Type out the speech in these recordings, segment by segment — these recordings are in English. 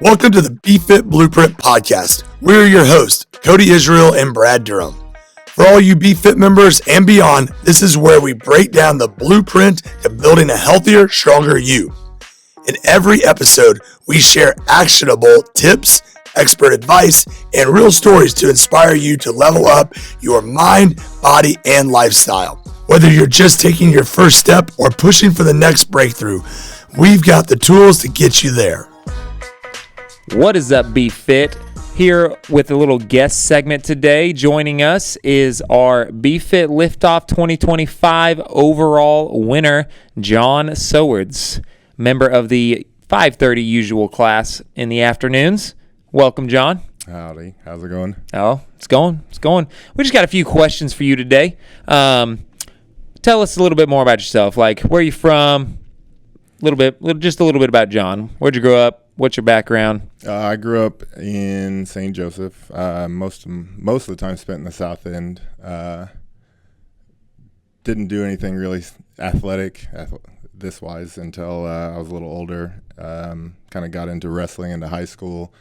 Welcome to the BFit Blueprint Podcast. We're your hosts, Cody Israel and Brad Durham. For all you BFit members and beyond, this is where we break down the blueprint to building a healthier, stronger you. In every episode, we share actionable tips, expert advice, and real stories to inspire you to level up your mind, body, and lifestyle. Whether you're just taking your first step or pushing for the next breakthrough, we've got the tools to get you there. What is up, BFit? Here with a little guest segment today. Joining us is our BFit Liftoff 2025 overall winner, John Sowards, member of the 5:30 usual class in the afternoons. Welcome, John. Howdy. How's it going? Oh, it's going. We just got a few questions for you today. Tell us a little bit more about yourself. Like, where are you from? Just a little bit about John. Where'd you grow up? What's your background? I grew up in St. Joseph. Most of the time spent in the South End. Didn't do anything really athletic this wise until I was a little older. Kind of got into wrestling into high school,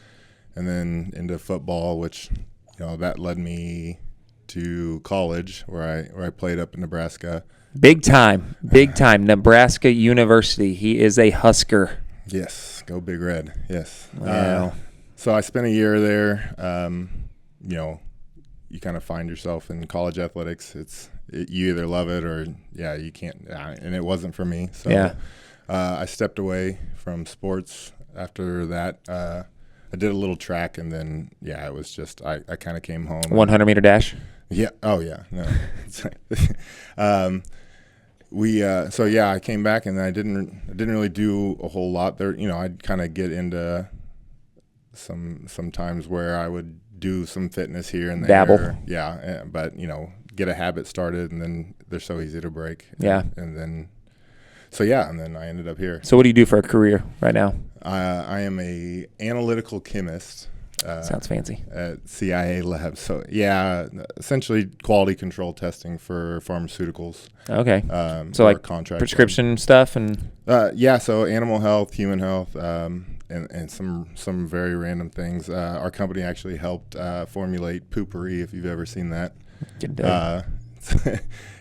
and then into football, which that led me to college where I played up in Nebraska. Big time, Nebraska University. He is a Husker. Yes, go Big Red. Yes. Wow. So I spent a year there. You kind of find yourself in college athletics. You either love it or you can't. And it wasn't for me. So I stepped away from sports after that. I did a little track, and then it was just I kind of came home. 100-meter dash. Yeah. Oh yeah. No. I came back, and I didn't really do a whole lot there. I'd kind of get into some times where I would do some fitness here and there. Dabble. Yeah, but get a habit started, and then they're so easy to break. Yeah. And then I ended up here. So what do you do for a career right now? I am a analytical chemist. Sounds fancy. At CIA Lab. So essentially quality control testing for pharmaceuticals. Okay. So like contract prescription stuff and. So animal health, human health, and some very random things. Our company actually helped formulate Poopery, if you've ever seen that.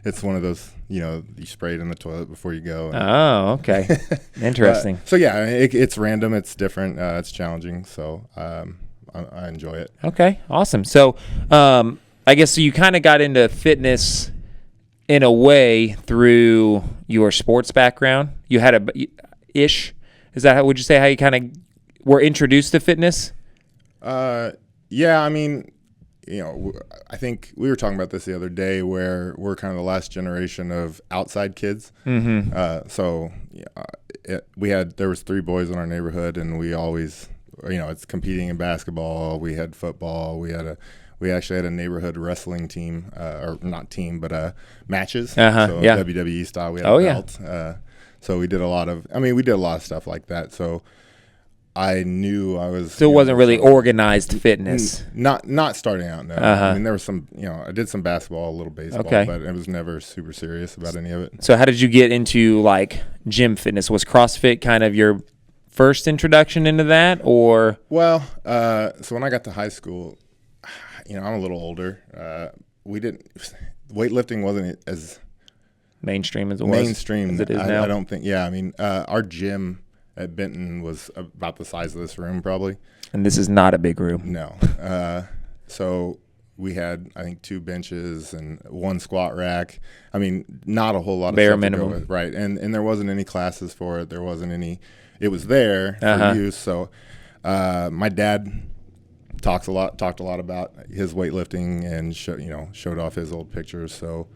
It's one of those, you spray it in the toilet before you go. Oh, okay. Interesting. It's random. It's different. It's challenging. So I enjoy it. Okay, awesome. So I guess you kind of got into fitness in a way through your sports background. You had is that would you say how you kind of were introduced to fitness? I think we were talking about this the other day, where we're kind of the last generation of outside kids. Mm-hmm. There was 3 boys in our neighborhood, and we always, it's competing in basketball. We had football. We actually had a neighborhood wrestling team, or not team, but matches. WWE style. We had a belt. So we did a lot of stuff like that. So I knew I was. So it wasn't really organized fitness. Not starting out. No. Uh-huh. I mean, there was some. I did some basketball, a little baseball, but it was never super serious about any of it. So how did you get into like gym fitness? Was CrossFit kind of your first introduction into that, or? Well, so when I got to high school, I'm a little older. Weightlifting wasn't as mainstream as it is now. I don't think. Yeah, I mean, our gym at Benton was about the size of this room, probably. And this is not a big room. No. So we had, I think, 2 benches and 1 squat rack. I mean, not a whole lot of bare stuff minimum. To go with, right? And there wasn't any classes for it. There wasn't any. It was there for use. So my dad talked a lot about his weightlifting and showed off his old pictures. So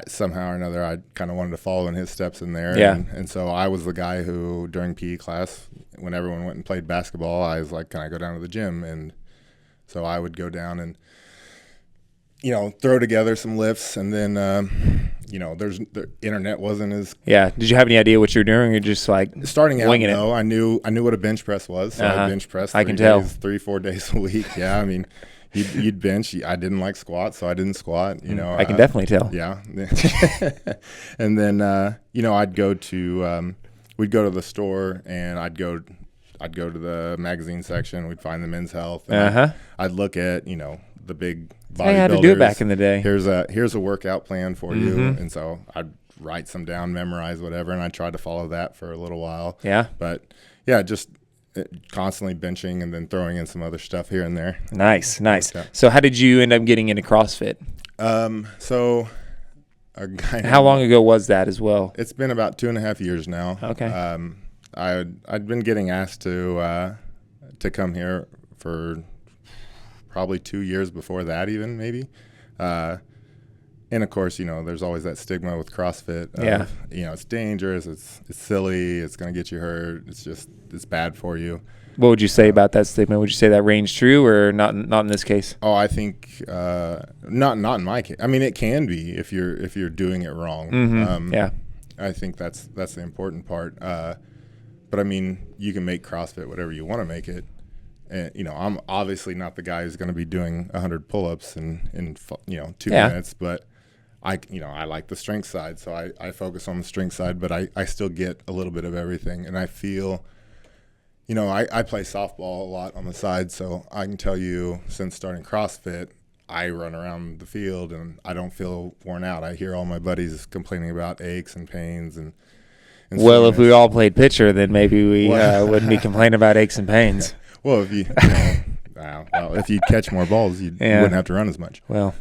somehow or another, I kind of wanted to follow in his steps in there. Yeah. And so I was the guy who, during PE class, when everyone went and played basketball, I was like, can I go down to the gym? And so I would go down and, throw together some lifts. And then, the internet wasn't as. Yeah. Did you have any idea what you were doing? Or just like starting out? Winging No, I knew what a bench press was. So I bench pressed 3-4 days a week. Yeah. I mean, You'd bench. I didn't like squats, so I didn't squat. I can definitely tell. Yeah. And then, I'd go to, we'd go to the store, and I'd go I'd go to the magazine section. We'd find the Men's Health. And I'd look at, the big bodybuilders. I had to do it back in the day. Here's a workout plan for you. And so I'd write some down, memorize whatever, and I tried to follow that for a little while. Yeah. But, yeah, just constantly benching and then throwing in some other stuff here and there. Nice. So how did you end up getting into CrossFit? So a guy. How long ago was that as well? It's been about 2.5 years now. Okay. I'd been getting asked to come here for probably 2 years before that, even maybe. And of course, there's always that stigma with CrossFit. It's dangerous. It's silly. It's going to get you hurt. It's bad for you. What would you say about that stigma? Would you say that ranged true or not in this case? Oh, I think not in my case. I mean, it can be if you're doing it wrong. I think that's the important part. But I mean, you can make CrossFit whatever you want to make it. And I'm obviously not the guy who's going to be doing 100 pull-ups in 2 minutes, but I like the strength side, so I focus on the strength side, but I still get a little bit of everything, and I feel. I play softball a lot on the side, so I can tell you since starting CrossFit, I run around the field and I don't feel worn out. I hear all my buddies complaining about aches and pains and well, if we all played pitcher, then maybe we wouldn't be complaining about aches and pains. Well, if if you catch more balls, you wouldn't have to run as much. Well,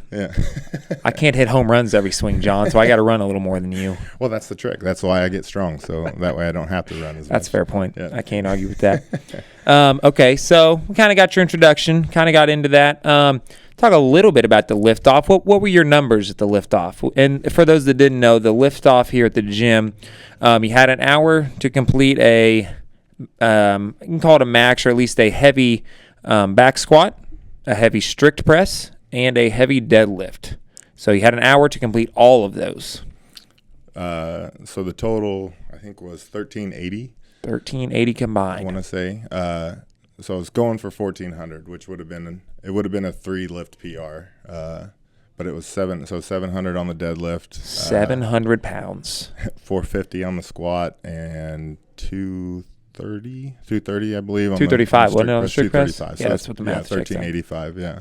I can't hit home runs every swing, John, so I got to run a little more than you. Well, that's the trick. That's why I get strong, so that way I don't have to run as much. That's a fair point. Yeah. I can't argue with that. Okay, so we kind of got your introduction, kind of got into that. Talk a little bit about the liftoff. What were your numbers at the liftoff? And for those that didn't know, the liftoff here at the gym, you had an hour to complete you can call it a max or at least a heavy back squat, a heavy strict press, and a heavy deadlift. So you had an hour to complete all of those. So the total, I think, was 1380. 1380 combined. I want to say. So I was going for 1400, which would have been a 3 lift PR. But it was 700 on the deadlift. 700 pounds. 450 on the squat and 230, I believe. 235, wasn't it on the strict press? 235. Yeah, So that's what the math checks out. 1385, yeah.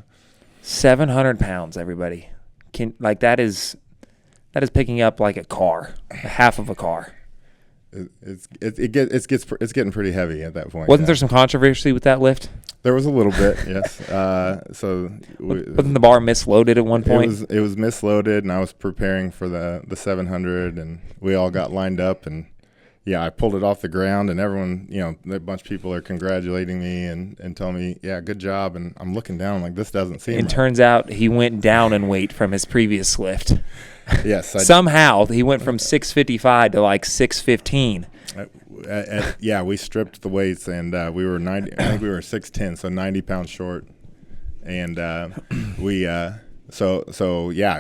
700 pounds, everybody. That is picking up like a car, half of a car. It's getting pretty heavy at that point. Wasn't there some controversy with that lift? There was a little bit, yes. Wasn't the bar misloaded at one point? It was misloaded, and I was preparing for the 700, and we all got lined up, and I pulled it off the ground, and everyone, a bunch of people are congratulating me and telling me, yeah, good job, and I'm looking down, like, this doesn't seem right. Turns out he went down in weight from his previous lift. Yes. Somehow he went from 655 to like 615. We stripped the weights, and we were 90. I think we were 6'10", so 90 pounds short. And it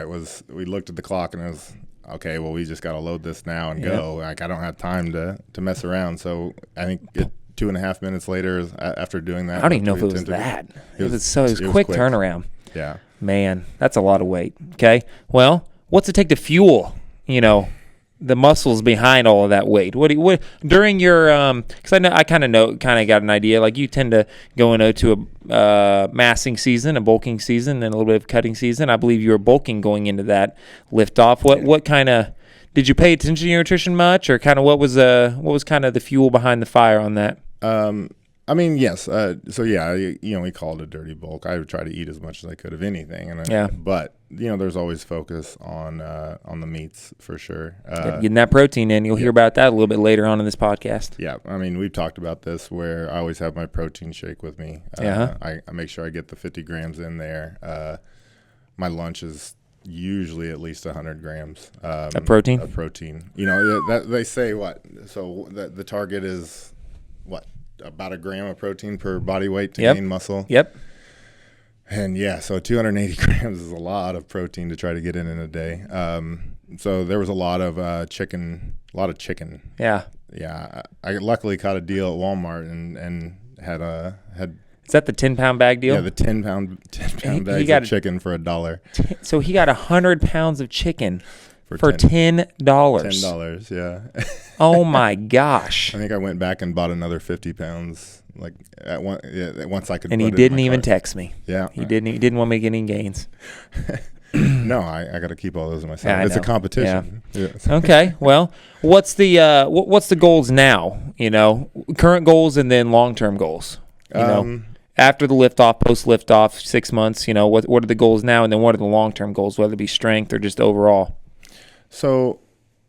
was. We looked at the clock, and it was okay. Well, we just got to load this now and go. Like, I don't have time to mess around. So I think 2.5 minutes later, after doing that, I don't even know if it was that. It was quick turnaround. Yeah. Man, that's a lot of weight. Okay. Well, what's it take to fuel, the muscles behind all of that weight? What during your because I kind of got an idea. Like, you tend to go into a massing season, a bulking season, and a little bit of cutting season. I believe you were bulking going into that lift off. What kind of did you pay attention to your nutrition much, or kind of what was kind of the fuel behind the fire on that? I mean, yes. We call it a dirty bulk. I would try to eat as much as I could of anything, but there's always focus on the meats for sure. Getting that protein in. You'll hear about that a little bit later on in this podcast. Yeah, I mean, we've talked about this where I always have my protein shake with me. I make sure I get the 50 grams in there. My lunch is usually at least 100 grams. Of protein? Of protein. That they say what? So the target is what? About 1 gram of protein per body weight to gain muscle. Yep. And so 280 grams is a lot of protein to try to get in a day. So there was a lot of chicken. Yeah. Yeah. I luckily caught a deal at Walmart and had. Is that the 10-pound bag deal? Yeah, the 10-pound bags of chicken for $1. So he got 100 pounds of chicken For $10. $10, yeah. Oh my gosh! I think I went back and bought another 50 pounds, like once I could. And put he it didn't in my even cart. text me. Yeah, he didn't want me to get any gains. No, I got to keep all those in myself. Yeah, It's a competition. Yeah. Okay, well, what's the goals now? Current goals and then long-term goals. After the liftoff, post liftoff, 6 months. What are the goals now, and then what are the long-term goals, whether it be strength or just overall? So,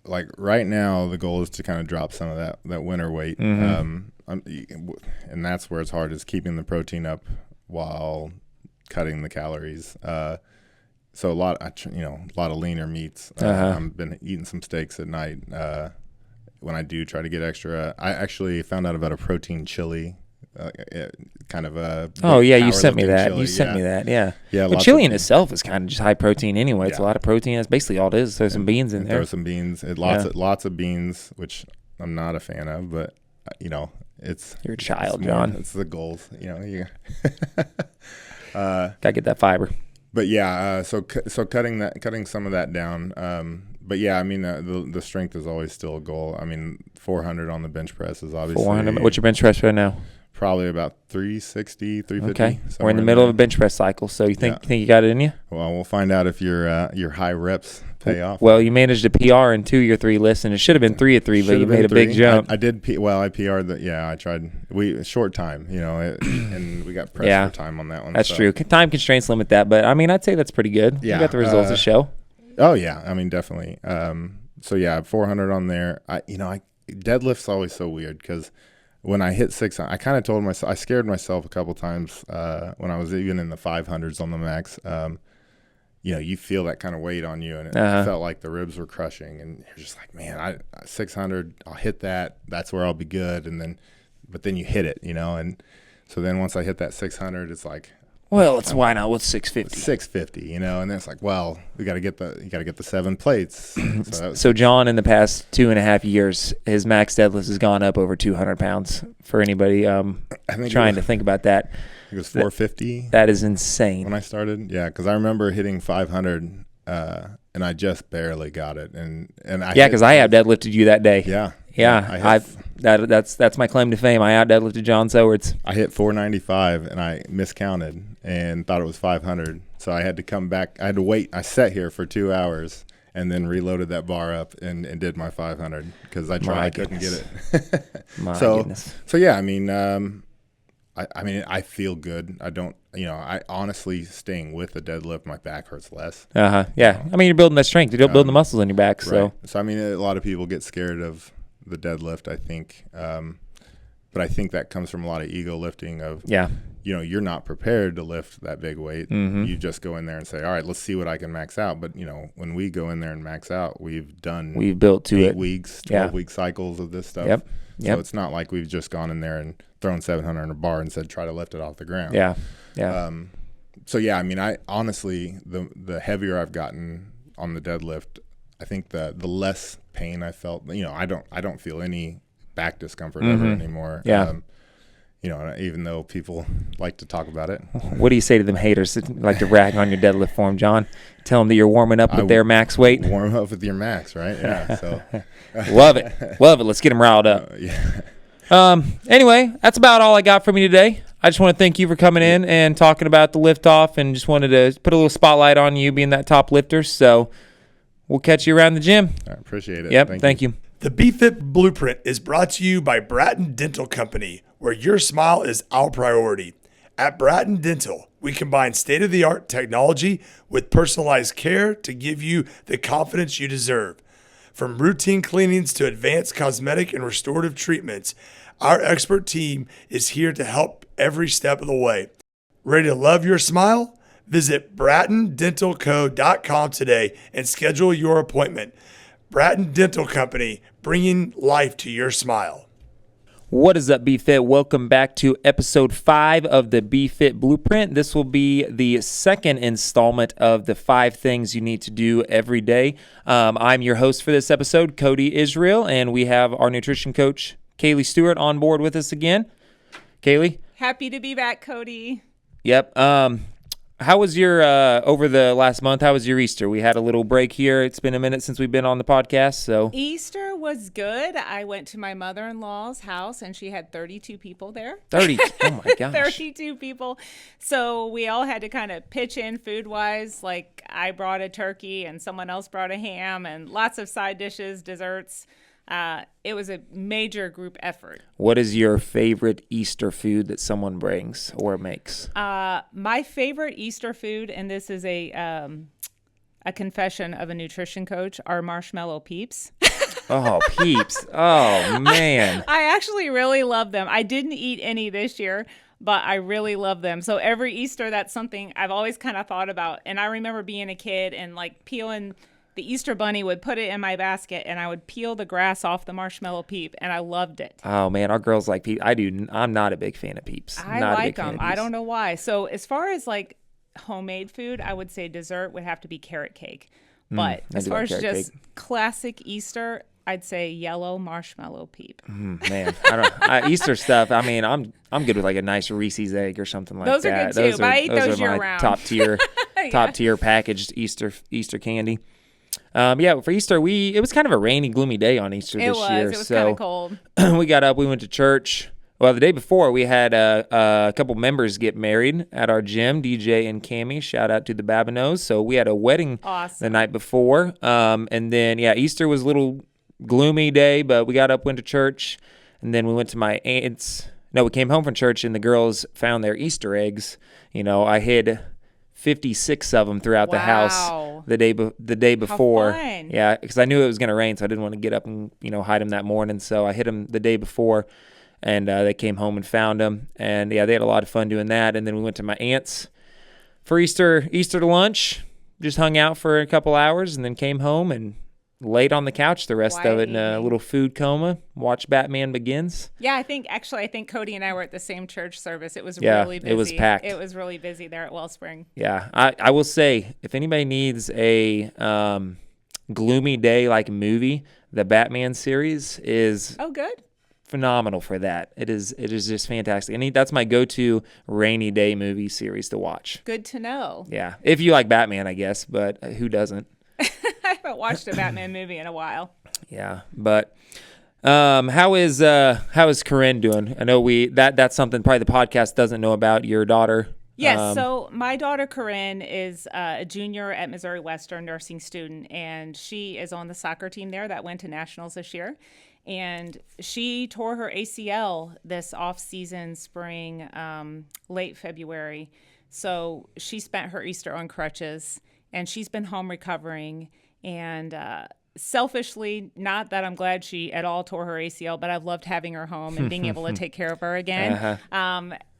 like right now, the goal is to kind of drop some of that winter weight, and that's where it's hard, is keeping the protein up while cutting the calories. So a lot of leaner meats. I've been eating some steaks at night. When I do try to get extra, I actually found out about a protein chili. Kind of a you sent me that. Chili. You sent me that, yeah. But chili in itself is kind of just high protein anyway. Yeah. It's a lot of protein. That's basically all it is. Throw some beans in there. Throw some beans. Lots of beans, which I'm not a fan of, but it's you're a child, John. It's the goals, You gotta get that fiber. But yeah, so cutting some of that down. But yeah, I mean the strength is always still a goal. I mean 400 on the bench press is obviously 400. What's your bench press right now? Probably about 360, 350. Okay, we're in the middle of a bench press cycle, so you think you got it in you? Well, we'll find out if your high reps pay off. Well, you managed a PR in 2 of your 3 lists, and it should have been 3 of 3, but you made a big jump. I did. I PR'd I tried. Short time, and we got pressed for time on that one. That's true. Time constraints limit that, but I mean, I'd say that's pretty good. Yeah, you got the results to show. Oh yeah, I mean definitely. So yeah, 400 on there. Deadlift's always so weird because when I hit 600, I kind of told myself, I scared myself a couple times when I was even in the 500s on the max. You feel that kind of weight on you, and it felt like the ribs were crushing, and you're just like, man, 600, I'll hit that. That's where I'll be good, but then you hit it, and so then once I hit that 600, it's like, well, why not with 650? 650, and then it's like, well, you got to get the 7 plates. So John, in the past 2.5 years, his max deadlift has gone up over 200 pounds. For anybody trying to think about that, it was 450. That is insane. When I started, yeah, because I remember hitting 500, and I just barely got it, because I have deadlifted you that day. Yeah. That's my claim to fame. I out deadlifted John Sowards. I hit 495 and I miscounted and thought it was 500. So I had to come back. I had to wait. I sat here for 2 hours and then reloaded that bar up and did my 500 because I tried. I couldn't get it. Goodness. So yeah, I mean, I feel good. I don't, I honestly, staying with the deadlift, my back hurts less. Yeah. I mean, you're building that strength. You're building the muscles in your back. Right. So I mean, a lot of people get scared of the deadlift, I think. But I think that comes from a lot of ego lifting of, you're not prepared to lift that big weight. Mm-hmm. You just go in there and say, all right, let's see what I can max out. But, when we go in there and max out, we've built to 8 weeks, 12-week cycles of this stuff. Yep. So it's not like we've just gone in there and thrown 700 in a bar and said, try to lift it off the ground. Yeah. So yeah, I mean, I honestly, the heavier I've gotten on the deadlift, I think the less pain I felt. I don't feel any back discomfort ever anymore. Yeah. Even though people like to talk about it. What do you say to them haters that like to rag on your deadlift form, John? Tell them that you're warming up with their max weight. Warm up with your max, right? Yeah. So love it. Let's get them riled up. Anyway, that's about all I got from you today. I just want to thank you for coming in and talking about the liftoff, and just wanted to put a little spotlight on you being that top lifter. So we'll catch you around the gym. I appreciate it. Yep. Thank you. The BFit Blueprint is brought to you by Bratton Dental Company, where your smile is our priority. At Bratton Dental, we combine state-of-the-art technology with personalized care to give you the confidence you deserve. From routine cleanings to advanced cosmetic and restorative treatments, our expert team is here to help every step of the way. Ready to love your smile? Visit BrattonDentalCo.com today and schedule your appointment. Bratton Dental Company, bringing life to your smile. What is up, BFit? Welcome back to episode 5 of the BFit Blueprint. This will be the second installment of the 5 things you need to do every day. I'm your host for this episode, Cody Israel, and we have our nutrition coach, Cailie Stewart, on board with us again. Cailie? Happy to be back, Cody. Yep. How was your over the last month? How was your Easter? We had a little break here. It's been a minute since we've been on the podcast, so Easter was good. I went to my mother-in-law's house, and she had 32 people there. 30. Oh my gosh. 32 people. So we all had to kind of pitch in food-wise. Like I brought a turkey, and someone else brought a ham, and lots of side dishes, desserts. It was a major group effort. What is your favorite Easter food that someone brings or makes? My favorite Easter food, and this is a confession of a nutrition coach, are marshmallow peeps. Oh, peeps. Oh, man. I actually really love them. I didn't eat any this year, but I really love them. So every Easter, that's something I've always kind of thought about. And I remember being a kid and like peeling the Easter bunny, would put it in my basket, and I would peel the grass off the marshmallow peep, and I loved it. Oh man, our girls like peeps. I'm not a big fan of peeps. I like them. I don't know why. So as far as like homemade food, I would say dessert would have to be carrot cake. But as far as just classic Easter, I'd say yellow marshmallow peep. Man, Easter stuff. I mean, I'm good with like a nice Reese's egg or something like those that. Those are good too. But I eat those year round. Top tier packaged Easter candy. For Easter, it was kind of a rainy, gloomy day on Easter this year. It was kind of cold. We got up, we went to church. Well, the day before, we had a couple members get married at our gym, DJ and Cammie. Shout out to the Babineaus. So we had a wedding the night before. And then, Easter was a little gloomy day, but we got up, went to church, and then we went to my aunt's. No, we came home from church, and the girls found their Easter eggs. You know, I hid 56 of them throughout the house the day before. How fun. Yeah, because I knew it was going to rain, so I didn't want to get up and hide them that morning. So I hid them the day before, and they came home and found them. And they had a lot of fun doing that. And then we went to my aunt's for Easter lunch. Just hung out for a couple hours, and then came home and laid on the couch the rest of it in a little food coma. Watched Batman Begins. Yeah, I think Cody and I were at the same church service. It was really busy. It was packed. It was really busy there at Wellspring. Yeah, I will say, if anybody needs a gloomy day like movie, the Batman series is good. Phenomenal for that. It is just fantastic. And that's my go-to rainy day movie series to watch. Good to know. Yeah, if you like Batman, I guess, but who doesn't? I haven't watched a Batman movie in a while. Yeah, but how is Corinne doing? I know that's something probably the podcast doesn't know about your daughter. Yes, so my daughter Corinne is a junior at Missouri Western, nursing student, and she is on the soccer team there that went to nationals this year. And she tore her ACL this off-season spring, late February. So she spent her Easter on crutches, and she's been home recovering. And selfishly, not that I'm glad she at all tore her ACL, but I've loved having her home and being able to take care of her again.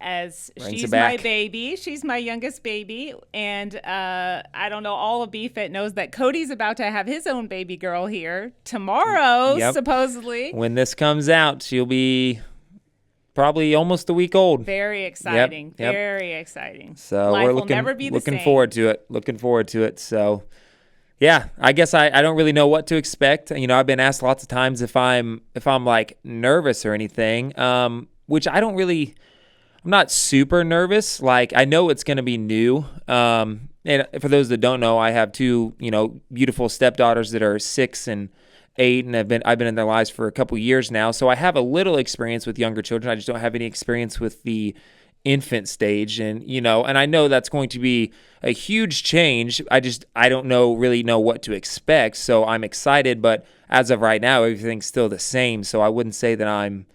As she's my baby. She's my youngest baby. And I don't know, all of BFit knows that Cody's about to have his own baby girl here tomorrow, supposedly. When this comes out, she'll be probably almost a week old. Very exciting. Yep. Very exciting. So Life we're will never be the same. forward to it. Looking forward to it. So yeah, I guess I don't really know what to expect. I've been asked lots of times if I'm like nervous or anything, which I'm not super nervous. Like, I know it's going to be new. And for those that don't know, I have two, beautiful stepdaughters that are 6 and 8, and I've been in their lives for a couple years now. So I have a little experience with younger children. I just don't have any experience with the infant stage, and I know that's going to be a huge change. I don't really know what to expect. So I'm excited, but as of right now, everything's still the same. So I wouldn't say that I'm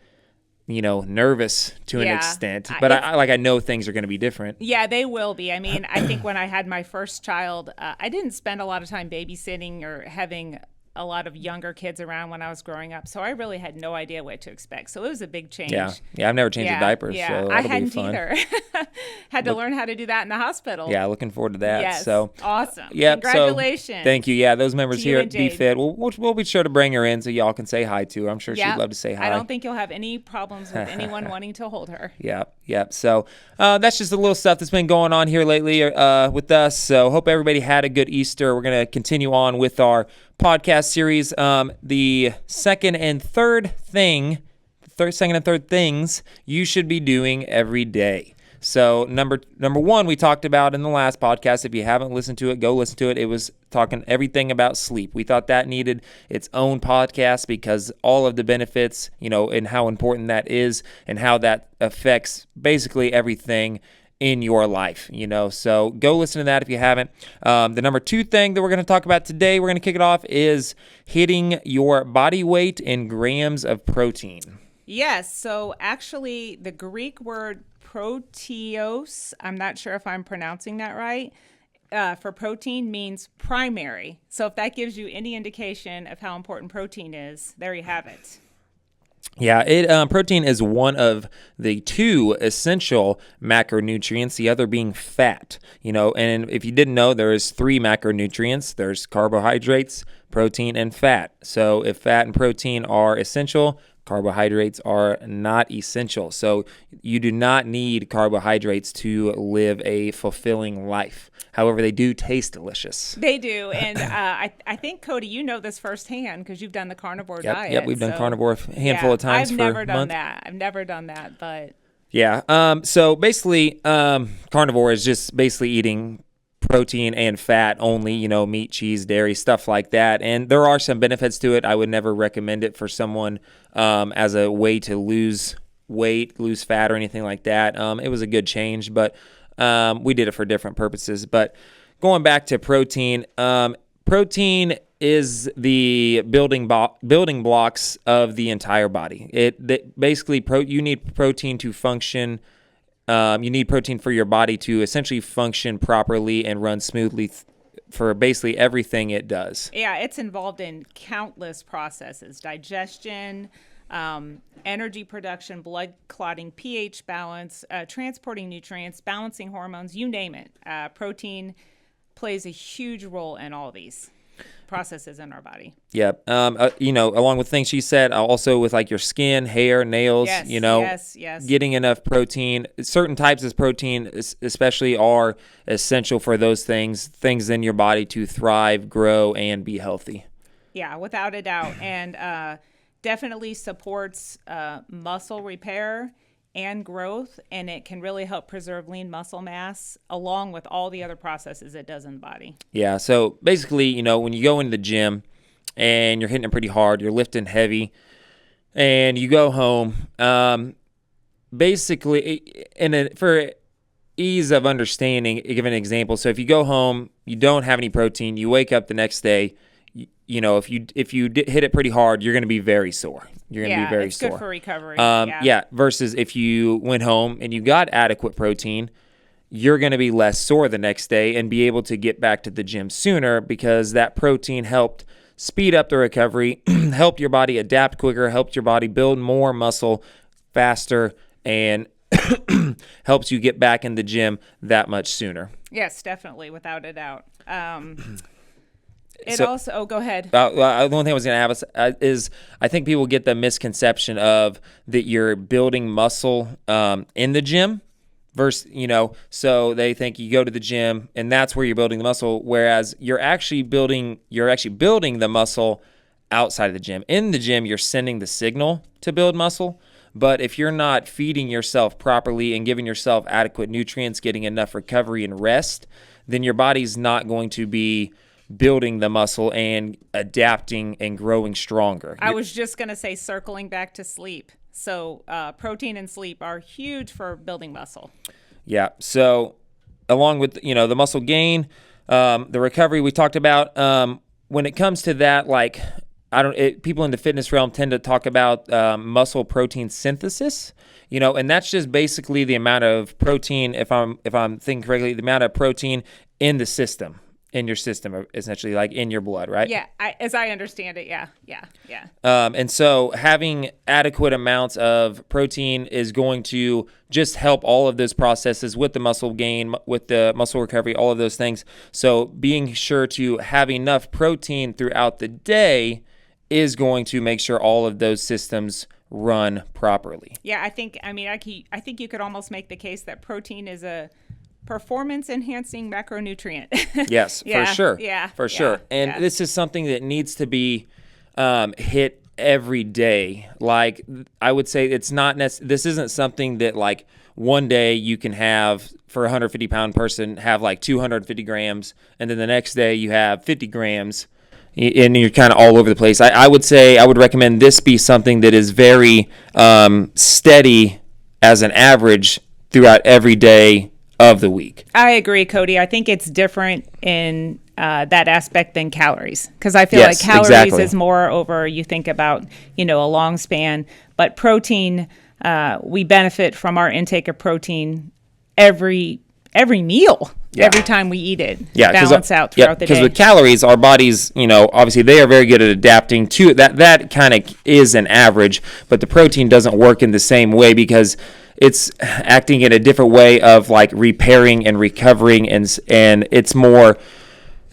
nervous to an extent, but I know things are going to be different. Yeah, they will be. I mean, I think when I had my first child, I didn't spend a lot of time babysitting or having a lot of younger kids around when I was growing up, so I really had no idea what to expect. So it was a big change. Yeah, I've never changed a diaper, so I hadn't either. Had to learn how to do that in the hospital. Yeah, looking forward to that. Yes, so awesome. Yeah, congratulations. So, thank you. Yeah, those members here at BFit, we'll be sure to bring her in so y'all can say hi to her. I'm sure she'd love to say hi. I don't think you'll have any problems with anyone wanting to hold her. Yeah. So that's just the little stuff that's been going on here lately with us. So hope everybody had a good Easter. We're going to continue on with our podcast series. The second and third things you should be doing every day. So number one, we talked about in the last podcast. If you haven't listened to it, go listen to it. It was talking everything about sleep. We thought that needed its own podcast because all of the benefits, and how important that is and how that affects basically everything in your life, so go listen to that if you haven't. The number 2 thing that we're going to talk about today, we're going to kick it off, is hitting your body weight in grams of protein. Yes. So actually the Greek word proteos, I'm not sure if I'm pronouncing that right, for protein means primary. So if that gives you any indication of how important protein is, there you have it. Yeah, protein is one of the 2 essential macronutrients, the other being fat, and if you didn't know, there's 3 macronutrients. There's carbohydrates, protein, and fat. So if fat and protein are essential, carbohydrates are not essential. So you do not need carbohydrates to live a fulfilling life. However, they do taste delicious. They do. And I think, Cody, you know this firsthand because you've done the carnivore diet. Yep, we've done carnivore a handful of times for a month. I've never done that, but... Yeah, so basically, carnivore is just basically eating protein and fat only, meat, cheese, dairy, stuff like that. And there are some benefits to it. I would never recommend it for someone as a way to lose weight, lose fat, or anything like that. It was a good change, but we did it for different purposes. But going back to protein, protein is the building blocks of the entire body. Basically, you need protein to function. You need protein for your body to essentially function properly and run smoothly for basically everything it does. Yeah, it's involved in countless processes: digestion, energy production, blood clotting, pH balance, transporting nutrients, balancing hormones, you name it. Protein plays a huge role in all these processes in our body. Yeah. Along with things she said, also with like your skin, hair, nails, yes. Getting enough protein. Certain types of protein especially are essential for those things in your body to thrive, grow, and be healthy. Yeah, without a doubt. And definitely supports muscle repair and growth, and it can really help preserve lean muscle mass along with all the other processes it does in the body. Yeah, so basically, when you go into the gym and you're hitting it pretty hard, you're lifting heavy, and you go home, basically, for ease of understanding, give an example. So if you go home, you don't have any protein, you wake up the next day, if you hit it pretty hard, you're going to be very sore. You're going to be very sore. Yeah, it's good for recovery. Versus if you went home and you got adequate protein, you're going to be less sore the next day and be able to get back to the gym sooner because that protein helped speed up the recovery, helped your body adapt quicker, helped your body build more muscle faster, and helps you get back in the gym that much sooner. Yes, definitely, without a doubt. Go ahead. The only thing I was going to have is I think people get the misconception of that you're building muscle in the gym versus, so they think you go to the gym and that's where you're building the muscle, whereas you're actually building the muscle outside of the gym. In the gym, you're sending the signal to build muscle, but if you're not feeding yourself properly and giving yourself adequate nutrients, getting enough recovery and rest, then your body's not going to be building the muscle and adapting and growing stronger. I was just going to say, circling back to sleep. So protein and sleep are huge for building muscle. Yeah. So along with, the muscle gain, the recovery we talked about, when it comes to that, like, people in the fitness realm tend to talk about muscle protein synthesis, and that's just basically the amount of protein, if I'm thinking correctly, the amount of protein in the system. In your system, essentially, like in your blood, right? Yeah, as I understand it, yeah. And so having adequate amounts of protein is going to just help all of those processes with the muscle gain, with the muscle recovery, all of those things. So being sure to have enough protein throughout the day is going to make sure all of those systems run properly. Yeah, I think you could almost make the case that protein is a performance-enhancing macronutrient. Yes, for sure. Yeah. For sure. And this is something that needs to be hit every day. Like, I would say it's not this isn't something that like one day you can have for a 150-pound person have like 250 grams, and then the next day you have 50 grams, and you're kind of all over the place. I would say I would recommend this be something that is very steady as an average throughout every day of the week. I agree, Cody. I think it's different in that aspect than calories, because I feel like calories is more over, you think about, a long span, but protein, we benefit from our intake of protein every meal. Yeah. Every time we eat it, balance out throughout the day. Because with calories, our bodies, obviously they are very good at adapting to it. That kind of is an average, but the protein doesn't work in the same way because it's acting in a different way of like repairing and recovering, and it's more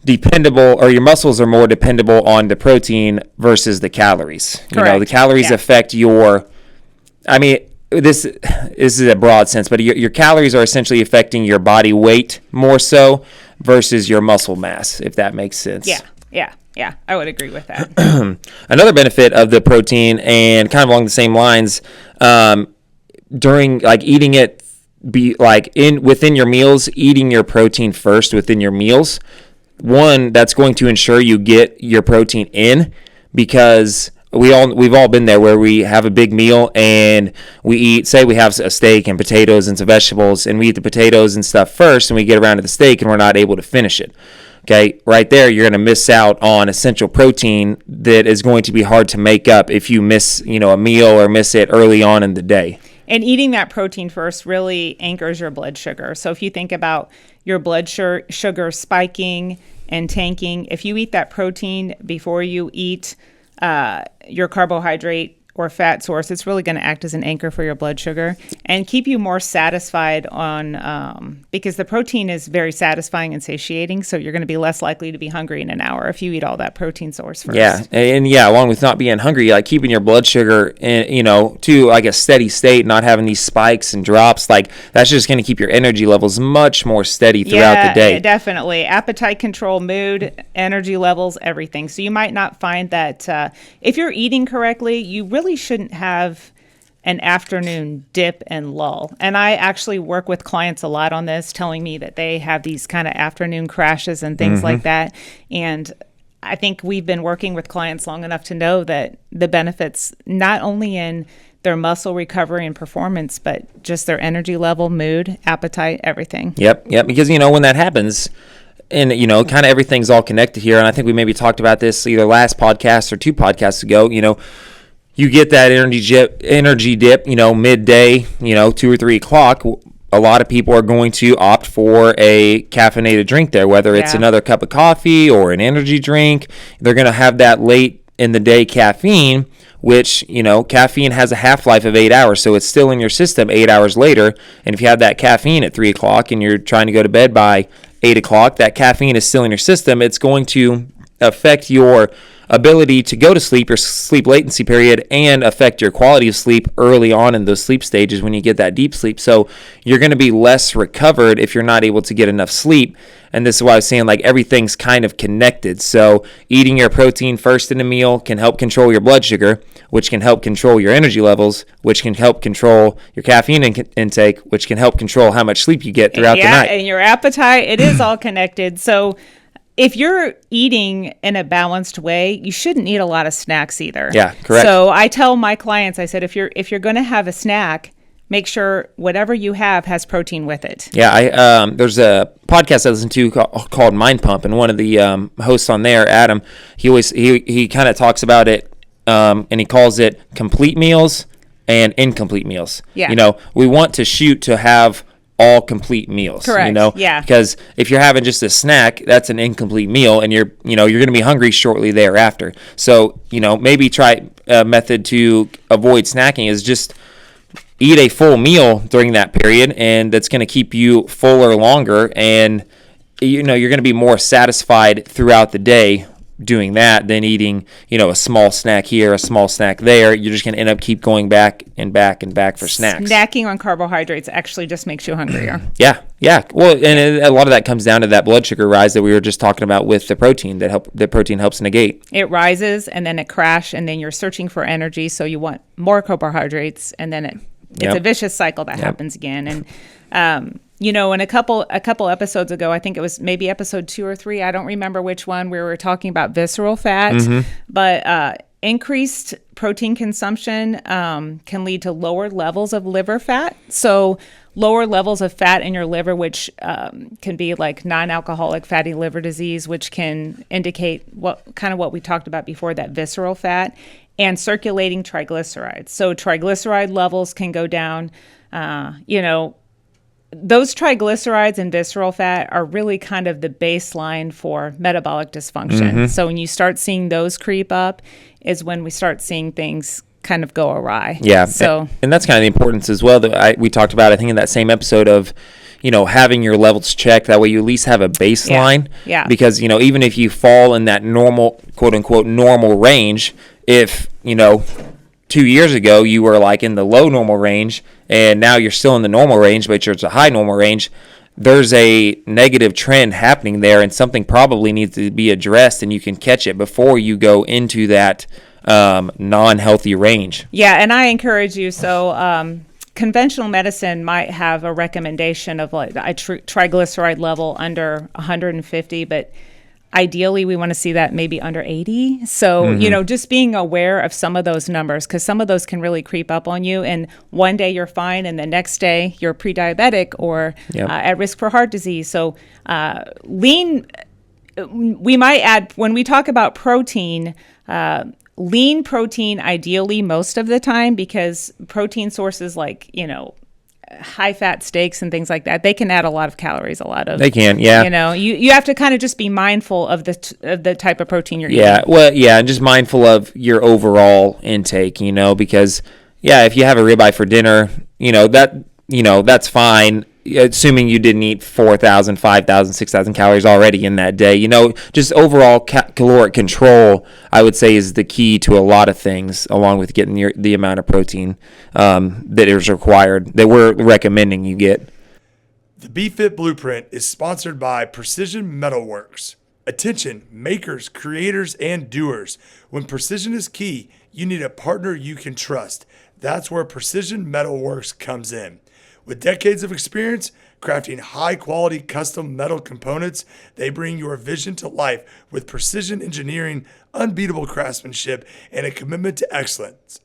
dependable, or your muscles are more dependable on the protein versus the calories. Correct. The calories affect your, this is a broad sense, but your calories are essentially affecting your body weight more so versus your muscle mass, if that makes sense. Yeah, I would agree with that. Another benefit of the protein, and kind of along the same lines, during like eating it, be like within your meals, eating your protein first within your meals. One, that's going to ensure you get your protein in, because we've all been there where we have a big meal and we eat, say we have a steak and potatoes and some vegetables, and we eat the potatoes and stuff first, and we get around to the steak and we're not able to finish it. Okay, right there, you're going to miss out on essential protein that is going to be hard to make up if you miss, a meal or miss it early on in the day. And eating that protein first really anchors your blood sugar. So if you think about your blood sugar spiking and tanking, if you eat that protein before you eat your carbohydrate or fat source, it's really going to act as an anchor for your blood sugar and keep you more satisfied on, because the protein is very satisfying and satiating, so you're going to be less likely to be hungry in an hour if you eat all that protein source first. Yeah, and along with not being hungry, like keeping your blood sugar in, to like a steady state, not having these spikes and drops, like that's just going to keep your energy levels much more steady throughout the day. Yeah, definitely. Appetite control, mood, energy levels, everything. So you might not find that if you're eating correctly, you really shouldn't have an afternoon dip and lull. And I actually work with clients a lot on this, telling me that they have these kind of afternoon crashes and things like that. And I think we've been working with clients long enough to know that the benefits, not only in their muscle recovery and performance, but just their energy level, mood, appetite, everything. Yep. Because, when that happens, and, kind of everything's all connected here. And I think we maybe talked about this either last podcast or 2 podcasts ago, you get that energy dip, midday, 2 or 3 o'clock. A lot of people are going to opt for a caffeinated drink there, whether it's another cup of coffee or an energy drink. They're going to have that late in the day caffeine, which, caffeine has a half-life of 8 hours, so it's still in your system 8 hours later. And if you have that caffeine at 3 o'clock and you're trying to go to bed by 8 o'clock, that caffeine is still in your system. It's going to affect your ability to go to sleep, your sleep latency period, and affect your quality of sleep early on in those sleep stages when you get that deep sleep. So you're going to be less recovered if you're not able to get enough sleep. And this is why I was saying, like, everything's kind of connected. So eating your protein first in a meal can help control your blood sugar, which can help control your energy levels, which can help control your caffeine intake, which can help control how much sleep you get throughout the night. And your appetite, it is all connected. So if you're eating in a balanced way, you shouldn't eat a lot of snacks either. Yeah, correct. So I tell my clients, I said, if you're going to have a snack, make sure whatever you have has protein with it. Yeah, there's a podcast I listen to called Mind Pump, and one of the hosts on there, Adam, he kind of talks about it, and he calls it complete meals and incomplete meals. Yeah. We want to shoot to have all complete meals. Correct. Yeah. Because if you're having just a snack, that's an incomplete meal, and you're going to be hungry shortly thereafter. So, maybe try a method to avoid snacking is just eat a full meal during that period, and that's going to keep you fuller longer, and you're going to be more satisfied throughout the day doing that, then eating, a small snack here, a small snack there, you're just going to end up keep going back and back and back for snacks. Snacking on carbohydrates actually just makes you hungrier. Yeah. Well, and a lot of that comes down to that blood sugar rise that we were just talking about with the protein that protein helps negate. It rises and then it crashes, and then you're searching for energy, so you want more carbohydrates, and then it's a vicious cycle that happens again. And in a couple episodes ago, I think it was maybe episode 2 or 3, I don't remember which one, we were talking about visceral fat, but increased protein consumption can lead to lower levels of liver fat. So lower levels of fat in your liver, which can be like non-alcoholic fatty liver disease, which can indicate what we talked about before, that visceral fat, and circulating triglycerides. So triglyceride levels can go down. Those triglycerides and visceral fat are really kind of the baseline for metabolic dysfunction. So when you start seeing those creep up is when we start seeing things kind of go awry. Yeah. So, and that's kind of the importance as well that we talked about, I think, in that same episode of, having your levels checked. That way you at least have a baseline. Yeah. Because, even if you fall in that normal, quote unquote, normal range, if, 2 years ago you were like in the low normal range and now you're still in the normal range, but you're at a high normal range, there's a negative trend happening there, and something probably needs to be addressed, and you can catch it before you go into that non-healthy range. Yeah, and I encourage you. So conventional medicine might have a recommendation of like a triglyceride level under 150, but ideally we want to see that maybe under 80. So, just being aware of some of those numbers, because some of those can really creep up on you. And one day you're fine, and the next day you're pre-diabetic or at risk for heart disease. So lean, we might add, when we talk about protein, lean protein ideally most of the time, because protein sources like, high fat steaks and things like that, they can add a lot of calories, they can, yeah. You have to kind of just be mindful of the type of protein you're eating. Yeah, well, yeah, and just mindful of your overall intake, because, if you have a ribeye for dinner, that's fine, assuming you didn't eat 4,000, 5,000, 6,000 calories already in that day. Just overall caloric control, I would say, is the key to a lot of things, along with getting the amount of protein that is required, that we're recommending you get. The BFit Blueprint is sponsored by Precision Metalworks. Attention, makers, creators, and doers. When precision is key, you need a partner you can trust. That's where Precision Metalworks comes in. With decades of experience crafting high-quality custom metal components, they bring your vision to life with precision engineering, unbeatable craftsmanship, and a commitment to excellence.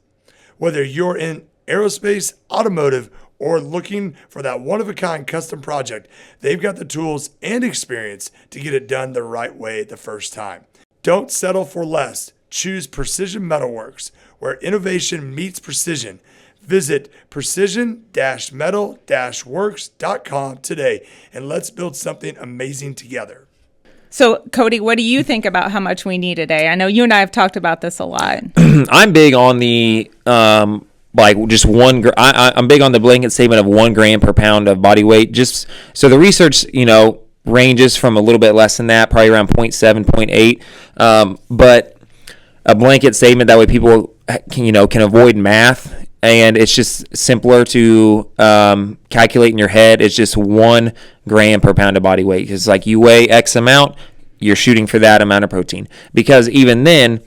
Whether you're in aerospace, automotive, or looking for that one-of-a-kind custom project, they've got the tools and experience to get it done the right way the first time. Don't settle for less. Choose Precision Metalworks, where innovation meets precision. Visit precision-metal-works.com today, and let's build something amazing together. So, Cody, what do you think about how much we need today? I know you and I have talked about this a lot. I'm big on the just one. I'm big on the blanket statement of 1 gram per pound of body weight. Just so the research, ranges from a little bit less than that, probably around 0.7, 0.8. But a blanket statement, that way people can avoid math. And it's just simpler to calculate in your head. It's just 1 gram per pound of body weight. It's like you weigh X amount, you're shooting for that amount of protein. Because even then,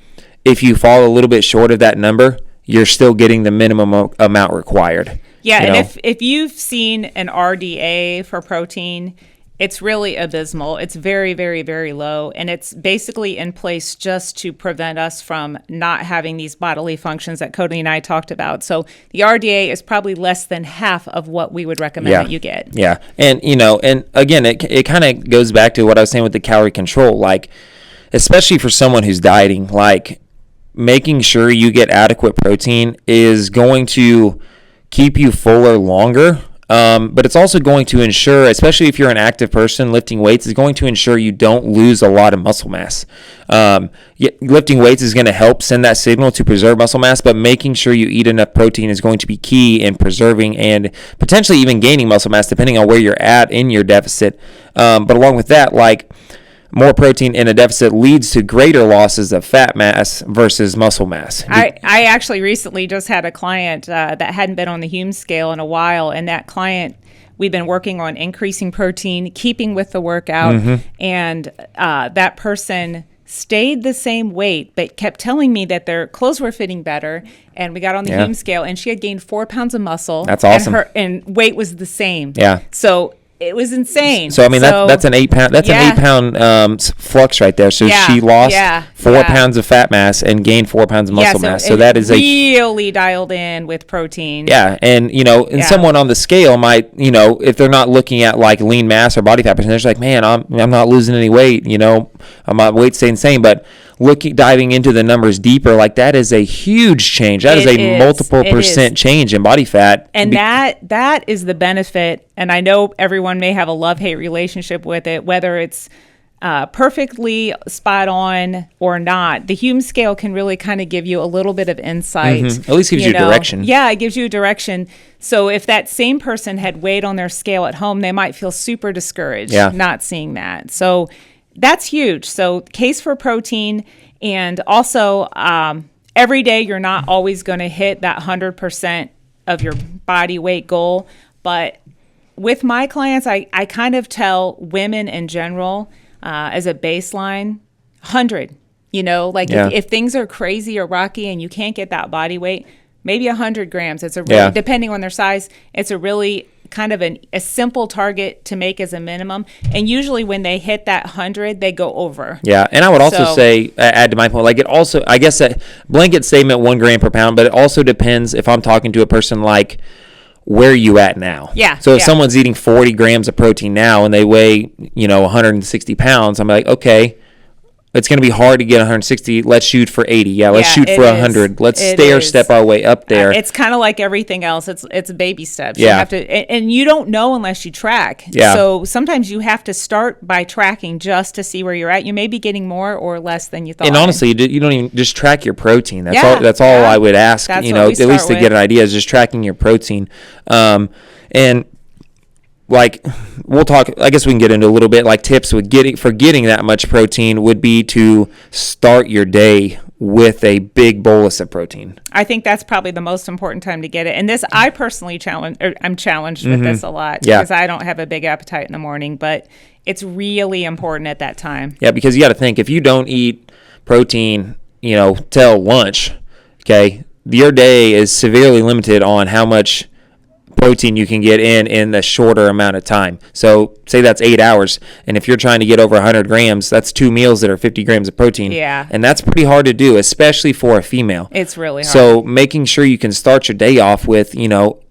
if you fall a little bit short of that number, you're still getting the minimum amount required. Yeah, and if you've seen an RDA for protein, it's really abysmal. It's very, very, very low. And it's basically in place just to prevent us from not having these bodily functions that Cody and I talked about. So the RDA is probably less than half of what we would recommend that you get. Yeah. And, and again, it kind of goes back to what I was saying with the calorie control. Like, especially for someone who's dieting, like making sure you get adequate protein is going to keep you fuller longer. But it's also going to ensure, especially if you're an active person, lifting weights is going to ensure you don't lose a lot of muscle mass. Lifting weights is going to help send that signal to preserve muscle mass, but making sure you eat enough protein is going to be key in preserving and potentially even gaining muscle mass, depending on where you're at in your deficit. But along with that, like more protein in a deficit leads to greater losses of fat mass versus muscle mass. I actually recently just had a client that hadn't been on the Hume scale in a while, and that client, we've been working on increasing protein, keeping with the workout, and that person stayed the same weight, but kept telling me that their clothes were fitting better. And we got on the Hume scale, and she had gained 4 pounds of muscle. That's awesome. And weight was the same. Yeah. So it was insane. So I mean, that's an 8 pound. That's an 8 pound flux right there. So she lost 4 pounds of fat mass and gained 4 pounds of muscle mass. So that is really dialed in with protein. Yeah, and someone on the scale might, if they're not looking at like lean mass or body fat percentage, like, man, I'm not losing any weight. My weight staying the same, but diving into the numbers deeper, like that is a huge change. That is a multiple percent change in body fat. And that is the benefit. And I know everyone may have a love-hate relationship with it, whether it's perfectly spot on or not. The Hume scale can really kind of give you a little bit of insight. At least gives you direction. Yeah, it gives you a direction. So if that same person had weighed on their scale at home, they might feel super discouraged not seeing that. So that's huge. So case for protein. And also every day you're not always going to hit that 100% of your body weight goal. But with my clients, I kind of tell women in general as a baseline, 100. If things are crazy or rocky and you can't get that body weight, maybe 100 grams. It's a really, depending on their size, it's a really kind of a simple target to make as a minimum. And usually when they hit that 100, they go over. Yeah, and I would also say, add to my point, like it also, I guess that blanket statement 1 gram per pound, but it also depends if I'm talking to a person like, where are you at now? Yeah. So if someone's eating 40 grams of protein now and they weigh, 160 pounds, I'm like, okay, it's going to be hard to get 160. Let's shoot for 80. Yeah, let's shoot for 100. Let's step our way up there. It's kind of like everything else. It's baby steps. You have to, and you don't know unless you track. Yeah. So sometimes you have to start by tracking just to see where you're at. You may be getting more or less than you thought. And honestly, you don't even just track your protein. That's all I would ask. That's at least to get an idea is just tracking your protein. And like we'll talk, I guess we can get into a little bit like tips with getting that much protein would be to start your day with a big bolus of protein. I think that's probably the most important time to get it. And this, I personally I'm challenged with this a lot because I don't have a big appetite in the morning, but it's really important at that time. Yeah, because you got to think, if you don't eat protein, till lunch, okay, your day is severely limited on how much protein you can get in the shorter amount of time. So say that's 8 hours, and if you're trying to get over 100 grams, that's 2 meals that are 50 grams of protein. Yeah. And that's pretty hard to do, especially for a female. It's really hard. So making sure you can start your day off with,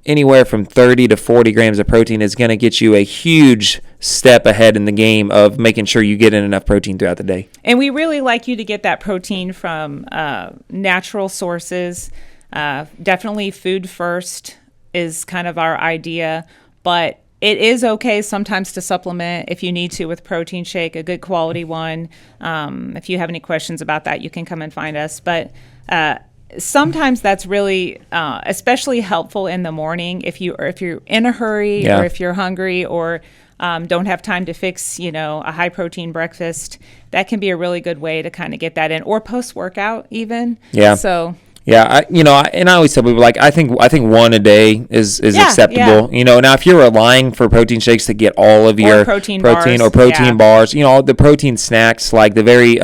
anywhere from 30 to 40 grams of protein is going to get you a huge step ahead in the game of making sure you get in enough protein throughout the day. And we really like you to get that protein from natural sources. Definitely food first is kind of our idea, but it is okay sometimes to supplement if you need to with protein shake, a good quality one. If you have any questions about that, you can come and find us. But sometimes that's really especially helpful in the morning if you're in a hurry or if you're hungry or don't have time to fix a high protein breakfast. That can be a really good way to kind of get that in, or post workout even. Yeah. So. Yeah, I always tell people, like, I think one a day is acceptable. Yeah. Now if you're relying for protein shakes to get all of your protein bars, the protein snacks, like the very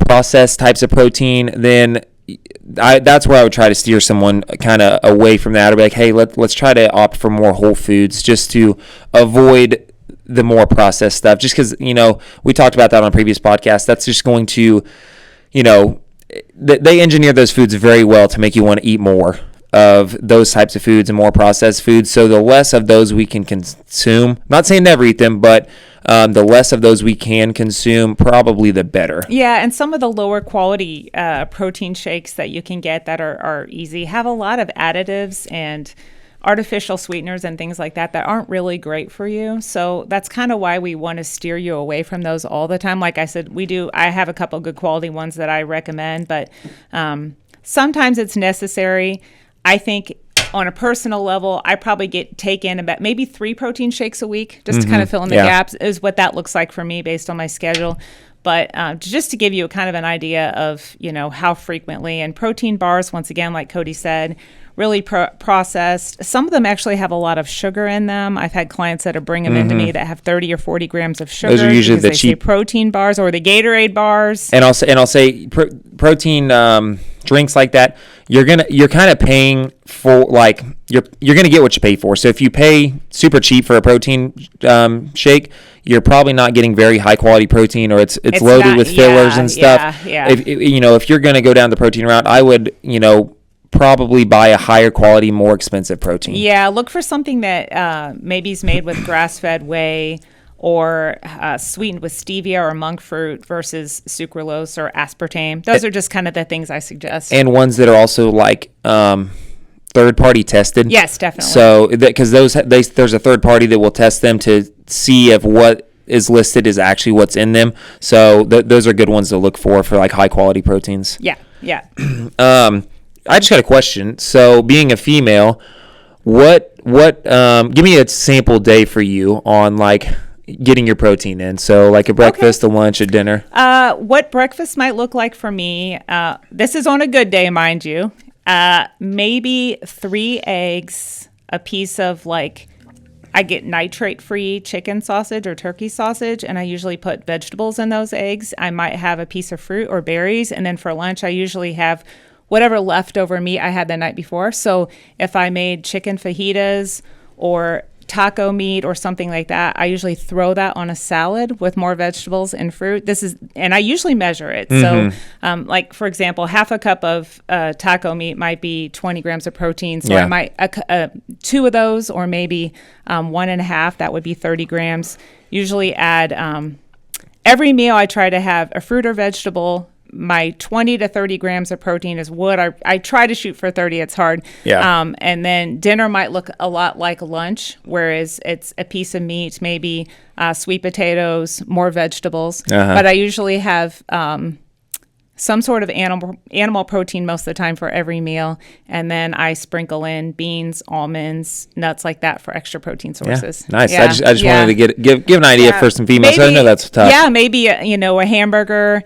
processed types of protein, then that's where I would try to steer someone kind of away from that. I'd be like, hey, let's try to opt for more whole foods just to avoid the more processed stuff. Just because we talked about that on a previous podcast. That's just going to they engineer those foods very well to make you want to eat more of those types of foods and more processed foods. So the less of those we can consume, I'm not saying never eat them, but the less of those we can consume, probably the better. Yeah, and some of the lower quality protein shakes that you can get that are easy have a lot of additives and artificial sweeteners and things like that aren't really great for you. So that's kind of why we want to steer you away from those all the time. Like I said, I have a couple good quality ones that I recommend, but sometimes it's necessary. I think on a personal level, I probably take in about maybe 3 protein shakes a week just to kind of fill in the gaps is what that looks like for me based on my schedule. But just to give you kind of an idea of, how frequently. And protein bars, once again, like Cody said, really processed. Some of them actually have a lot of sugar in them. I've had clients that bring them into me that have 30 or 40 grams of sugar. Those are usually the cheap protein bars or the Gatorade bars. And I'll say protein drinks like that. You're kind of paying for you're gonna get what you pay for. So if you pay super cheap for a protein shake, you're probably not getting very high quality protein, or it's loaded with fillers and stuff. Yeah. If you're gonna go down the protein route, I would probably buy a higher quality, more expensive protein. Yeah, look for something that maybe is made with grass-fed whey or sweetened with stevia or monk fruit versus sucralose or aspartame. Those are just kind of the things I suggest. And ones that are also third-party tested. Yes, definitely. So, because there's a third party that will test them to see if what is listed is actually what's in them. So those are good ones to look for high-quality proteins. Yeah. I just got a question. So, being a female, what give me a sample day for you on getting your protein in. So, a breakfast, a lunch, a dinner. What breakfast might look like for me? This is on a good day, mind you. Maybe 3 eggs, a piece of I get nitrate-free chicken sausage or turkey sausage, and I usually put vegetables in those eggs. I might have a piece of fruit or berries, and then for lunch, I usually have whatever leftover meat I had the night before. So if I made chicken fajitas or taco meat or something like that, I usually throw that on a salad with more vegetables and fruit. And I usually measure it. So for example, half a cup of taco meat might be 20 grams of protein. So I might 2 of those, or maybe 1.5, that would be 30 grams. Usually add every meal I try to have a fruit or vegetable. My 20 to 30 grams of protein is what I try to shoot for 30. It's hard. Yeah. And then dinner might look a lot like lunch, whereas it's a piece of meat, maybe sweet potatoes, more vegetables. But I usually have some sort of animal protein most of the time for every meal. And then I sprinkle in beans, almonds, nuts like that for extra protein sources. Yeah, nice. Yeah. I just wanted to give an idea for some females. Maybe, I know that's tough. Yeah, maybe a hamburger.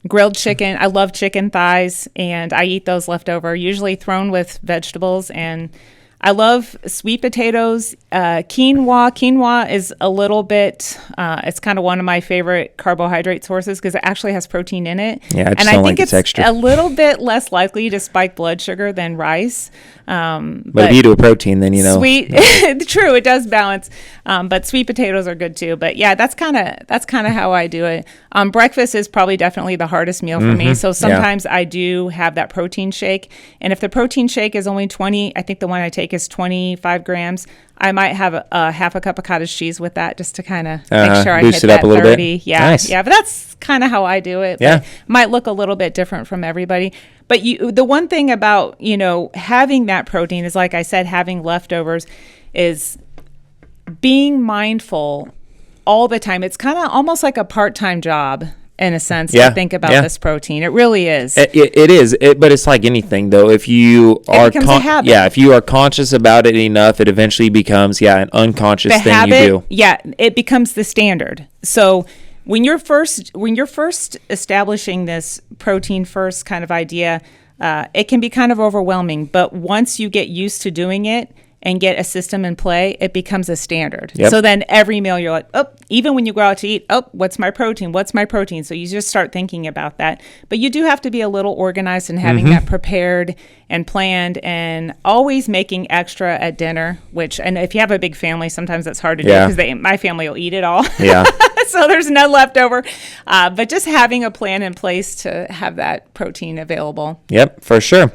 Grilled chicken. I love chicken thighs, and I eat those leftover, usually thrown with vegetables. And I love sweet potatoes. Quinoa. Quinoa is a little bit, it's kind of one of my favorite carbohydrate sources because it actually has protein in it. Yeah, and I think it's a little bit less likely to spike blood sugar than rice. But if you do a protein, then sweet. True, it does balance. But sweet potatoes are good too. But yeah, that's kind of how I do it. Breakfast is probably definitely the hardest meal for me. So sometimes I do have that protein shake, and if the protein shake is only 20, I think the one I take is 25 grams. I might have a half a cup of cottage cheese with that just to kind of make sure I hit that 30. Yeah, nice. Yeah, but that's kind of how I do it. Yeah, might look a little bit different from everybody. But the one thing about having that protein is, like I said, having leftovers is being mindful all the time. It's kind of almost like a part-time job in a sense to think about this protein. It really is. It is. But it's like anything, though. If you it becomes a habit. Yeah, if you are conscious about it enough, it eventually becomes an unconscious thing habit, you do. Yeah, it becomes the standard. So when you're first establishing this protein first kind of idea, it can be kind of overwhelming. But once you get used to doing it and get a system in play, it becomes a standard. Yep. So then every meal you're like, even when you go out to eat, what's my protein? What's my protein? So you just start thinking about that. But you do have to be a little organized and having that prepared and planned, and always making extra at dinner, and if you have a big family, sometimes that's hard to do because my family will eat it all. Yeah. So there's none left over. But just having a plan in place to have that protein available. Yep, for sure.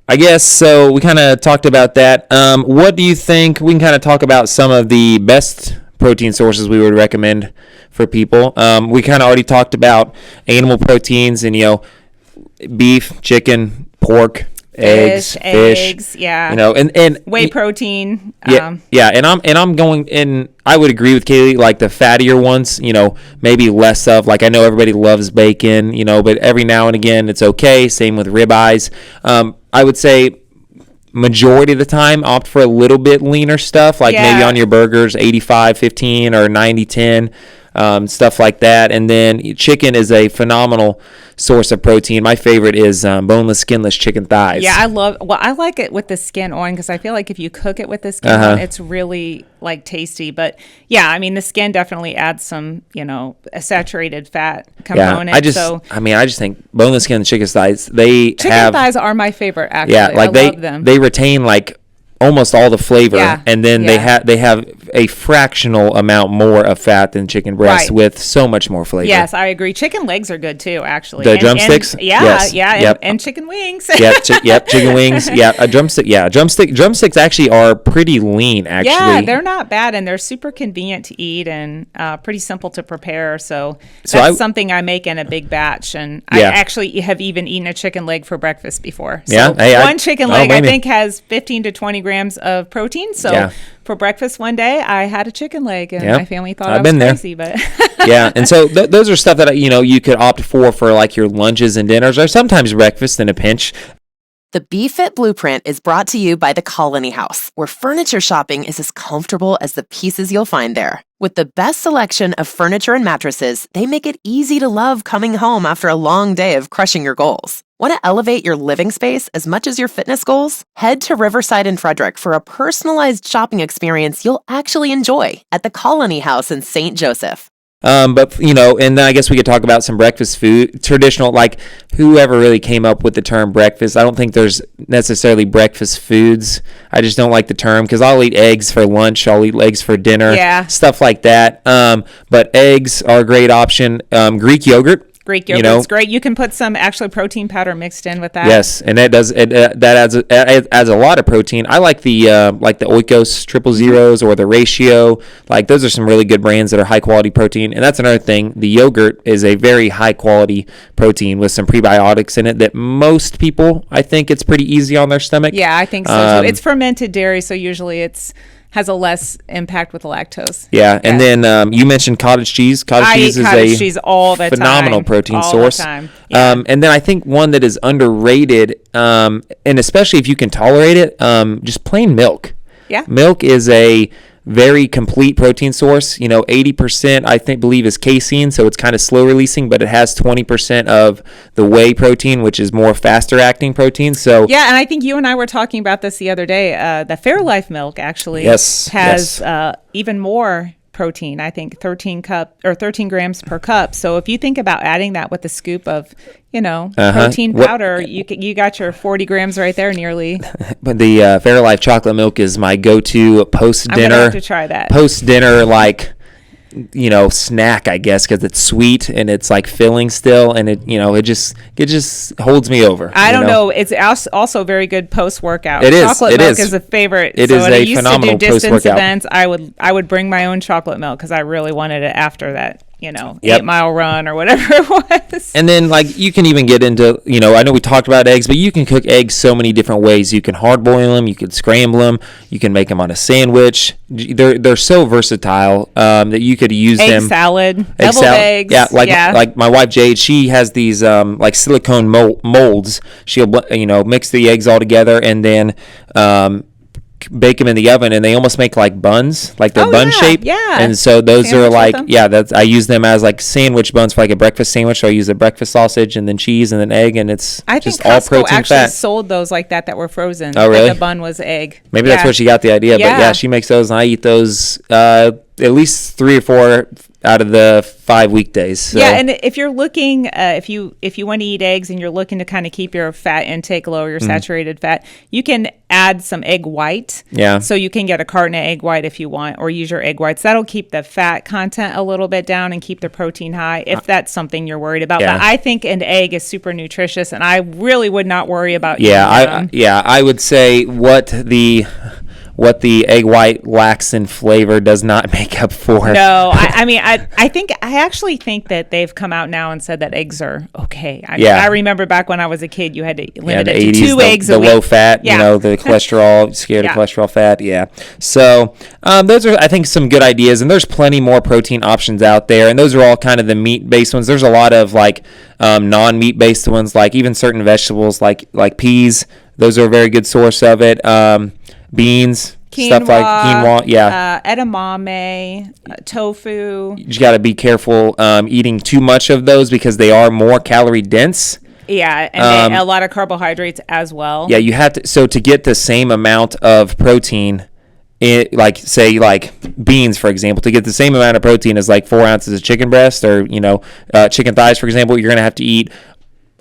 I guess so. We kind of talked about that. What do you think? We can kind of talk about some of the best protein sources we would recommend for people. We kind of already talked about animal proteins and beef, chicken, pork. fish. Yeah. And whey protein. Yeah, and I'm going in. I would agree with Cailie, like the fattier ones, maybe less of. Like I know everybody loves bacon, but every now and again it's okay. Same with ribeyes. I would say majority of the time opt for a little bit leaner stuff, like maybe on your burgers 85-15 or 90-10. Stuff like that. And then chicken is a phenomenal source of protein. My favorite is boneless, skinless chicken thighs. Yeah, I like it with the skin on because I feel like if you cook it with the skin on, it's really like tasty. But yeah, I mean, the skin definitely adds some, a saturated fat component. I just think boneless skin chicken thighs, chicken thighs are my favorite, actually. Yeah, like I love them. They retain like almost all the flavor, and then they have a fractional amount more of fat than chicken breast with so much more flavor. Yes, I agree. Chicken legs are good too, actually. The drumsticks? And chicken wings. Chicken wings. Drumsticks actually are pretty lean, actually. Yeah, they're not bad, and they're super convenient to eat and pretty simple to prepare. So that's something I make in a big batch, and I actually have even eaten a chicken leg for breakfast before. So one chicken leg, I think, has 15 to 20 grams of protein. So for breakfast one day, I had a chicken leg, and my family thought I was crazy. But and so those are stuff that you could opt for like your lunches and dinners, or sometimes breakfast in a pinch. The BFit Blueprint is brought to you by the Colony House, where furniture shopping is as comfortable as the pieces you'll find there. With the best selection of furniture and mattresses, they make it easy to love coming home after a long day of crushing your goals. Want to elevate your living space as much as your fitness goals? Head to Riverside and Frederick for a personalized shopping experience you'll actually enjoy at the Colony House in St. Joseph. But, and then I guess we could talk about some breakfast food, traditional, like whoever really came up with the term breakfast. I don't think there's necessarily breakfast foods. I just don't like the term because I'll eat eggs for lunch. I'll eat eggs for dinner, stuff like that. But eggs are a great option. Greek yogurt. Greek yogurt's great. You can put some actually protein powder mixed in with that. Yes, and that adds a lot of protein. I like the Oikos 000s or the Ratio. Like those are some really good brands that are high quality protein. And that's another thing. The yogurt is a very high quality protein with some prebiotics in it that most people, I think, it's pretty easy on their stomach. Yeah, I think so too. It's fermented dairy, so usually has a less impact with the lactose. Yeah, and then you mentioned cottage cheese. Cottage cheese is all the phenomenal protein source. All the time. And then I think one that is underrated, and especially if you can tolerate it, just plain milk. Yeah. Milk is a very complete protein source. 80% believe is casein, so it's kind of slow releasing, but it has 20% of the whey protein, which is more faster acting protein. So and I think you and I were talking about this the other day. The Fairlife milk actually has even more protein. I think 13 grams per cup. So if you think about adding that with a scoop of protein powder, you got your 40 grams right there nearly. But the Fairlife chocolate milk is my go-to post-dinner. I'm gonna have to try that. Post-dinner, snack, I guess, because it's sweet and it's like filling still, and it just holds me over. I don't know. It's also very good post-workout. It is. Chocolate milk is a favorite. It is a phenomenal post-workout. When I used to do distance events, I would bring my own chocolate milk because I really wanted it after that. 8-mile run or whatever it was. And then you can even get into, I know we talked about eggs, but you can cook eggs so many different ways. You can hard boil them, you can scramble them, you can make them on a sandwich. They're so versatile that you could use them. Salad, deviled eggs. Yeah, like my wife Jade, she has these silicone molds. She'll mix the eggs all together and then bake them in the oven, and they almost make like buns, like they're bun shape. Yeah. And so those sandwich are I use them as like sandwich buns for like a breakfast sandwich. So I use a breakfast sausage and then cheese and then egg, and it's just all protein fat. Actually sold those like that were frozen. Oh, really? The bun was egg. Maybe that's where she got the idea. But yeah, she makes those, and I eat those at least 3 or 4 out of the 5 weekdays. So. Yeah, and if you're looking, if you want to eat eggs and you're looking to kind of keep your fat intake low, your saturated fat, you can add some egg white. Yeah. So you can get a carton of egg white if you want, or use your egg whites. That'll keep the fat content a little bit down and keep the protein high if that's something you're worried about. Yeah. But I think an egg is super nutritious, and I really would not worry about I would say what what the egg white lacks in flavor does not make up for. No, I actually think that they've come out now and said that eggs are okay. I remember back when I was a kid, you had to limit it to 2 eggs a week. The low fat, the cholesterol, scared of cholesterol fat. Yeah. So those are, I think, some good ideas, and there's plenty more protein options out there, and those are all kind of the meat-based ones. There's a lot of like non-meat-based ones, like even certain vegetables like peas. Those are a very good source of it. Beans, stuff like quinoa, edamame, tofu. You just got to be careful eating too much of those because they are more calorie dense. Yeah, and a lot of carbohydrates as well. Yeah, you have to. So to get the same amount of protein, like beans, for example, to get the same amount of protein as like 4 ounces of chicken breast or chicken thighs, for example, you're going to have to eat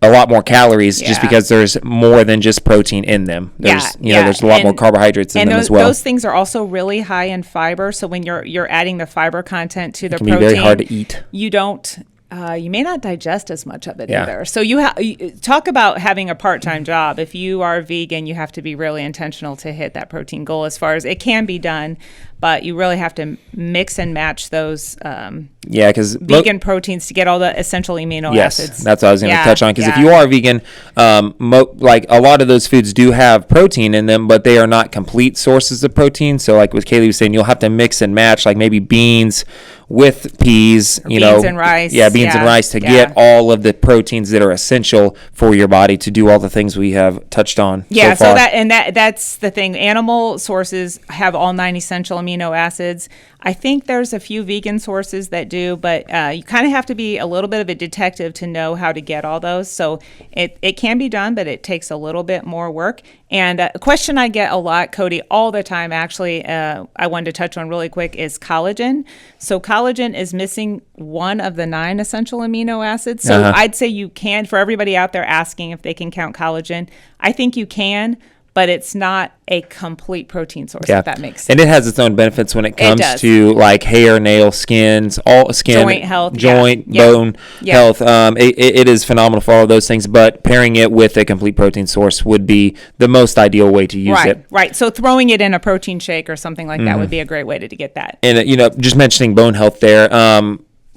a lot more calories just because there's more than just protein in them. There's there's a lot more carbohydrates in them as well. Those things are also really high in fiber. So when you're adding the fiber content to the protein, it can be very hard to eat. You may not digest as much of it either. So you talk about having a part-time job. If you are vegan, you have to be really intentional to hit that protein goal. As far as it can be done, but you really have to mix and match those because vegan proteins to get all the essential amino acids. That's what I was going to touch on, because if you are vegan, like a lot of those foods do have protein in them, but they are not complete sources of protein. So like what Cailie was saying, you'll have to mix and match, like maybe beans with peas, beans and rice. Beans and rice to get all of the proteins that are essential for your body to do all the things we have touched on. Yeah, so that's the thing. Animal sources have all 9 essential amino acids. I think there's a few vegan sources that do, but you kind of have to be a little bit of a detective to know how to get all those. So it can be done, but it takes a little bit more work. And a question I get a lot, Cody, all the time, actually, I wanted to touch on really quick, is collagen. So collagen is missing one of the 9 essential amino acids. So I'd say you can, for everybody out there asking if they can count collagen, I think you can, but it's not a complete protein source, if that makes sense. And it has its own benefits when it comes to like hair, nail, skin, joint health, bone health. It is phenomenal for all of those things, but pairing it with a complete protein source would be the most ideal way to use it. Right. So throwing it in a protein shake or something like that would be a great way to get that. And just mentioning bone health there,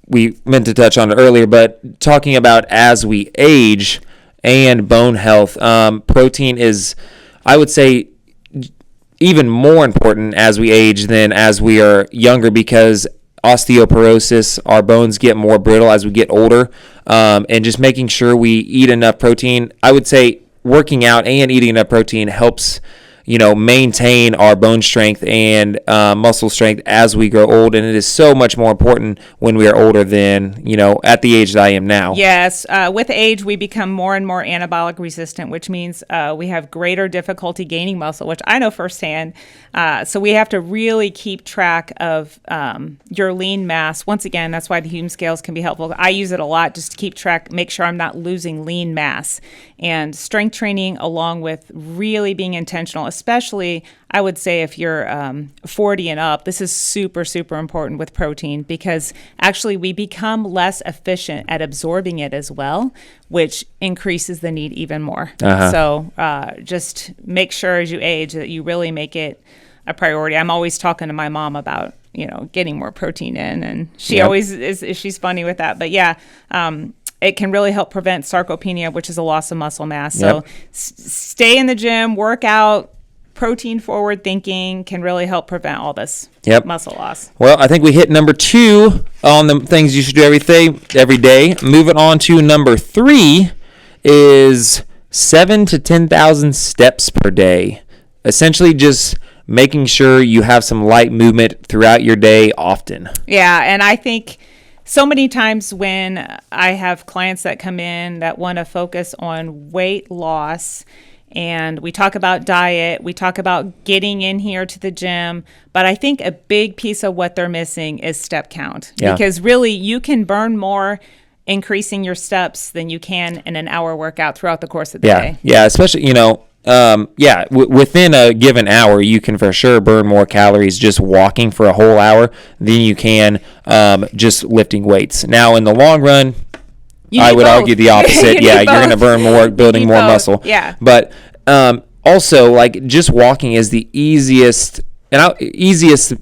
we meant to touch on it earlier, but talking about as we age and bone health, protein is, I would say, even more important as we age than as we are younger, because osteoporosis, our bones get more brittle as we get older, and just making sure we eat enough protein. I would say working out and eating enough protein helps maintain our bone strength and muscle strength as we grow old. And it is so much more important when we are older than, at the age that I am now. Yes. With age, we become more and more anabolic resistant, which means we have greater difficulty gaining muscle, which I know firsthand. So we have to really keep track of your lean mass. Once again, that's why the human scales can be helpful. I use it a lot just to keep track, make sure I'm not losing lean mass. And strength training, along with really being intentional, especially, I would say, if you're 40 and up, this is super, super important with protein, because actually we become less efficient at absorbing it as well, which increases the need even more. So just make sure as you age that you really make it a priority. I'm always talking to my mom about, getting more protein in, and she always she's funny with that. But it can really help prevent sarcopenia, which is a loss of muscle mass. So stay in the gym, work out. Protein forward thinking can really help prevent all this muscle loss. Well, I think we hit number 2 on the things you should do every day. Moving on to number 3 is 7 to 10,000 steps per day. Essentially just making sure you have some light movement throughout your day often. Yeah, and I think so many times when I have clients that come in that want to focus on weight loss, and we talk about diet, we talk about getting in here to the gym, but I think a big piece of what they're missing is step count. Because really you can burn more increasing your steps than you can in an hour workout throughout the course of the day. Yeah, especially, within a given hour, you can for sure burn more calories just walking for a whole hour than you can just lifting weights. Now, in the long run, I would argue the opposite. You're going to burn more building more muscle. Yeah. But also, like, just walking is the easiest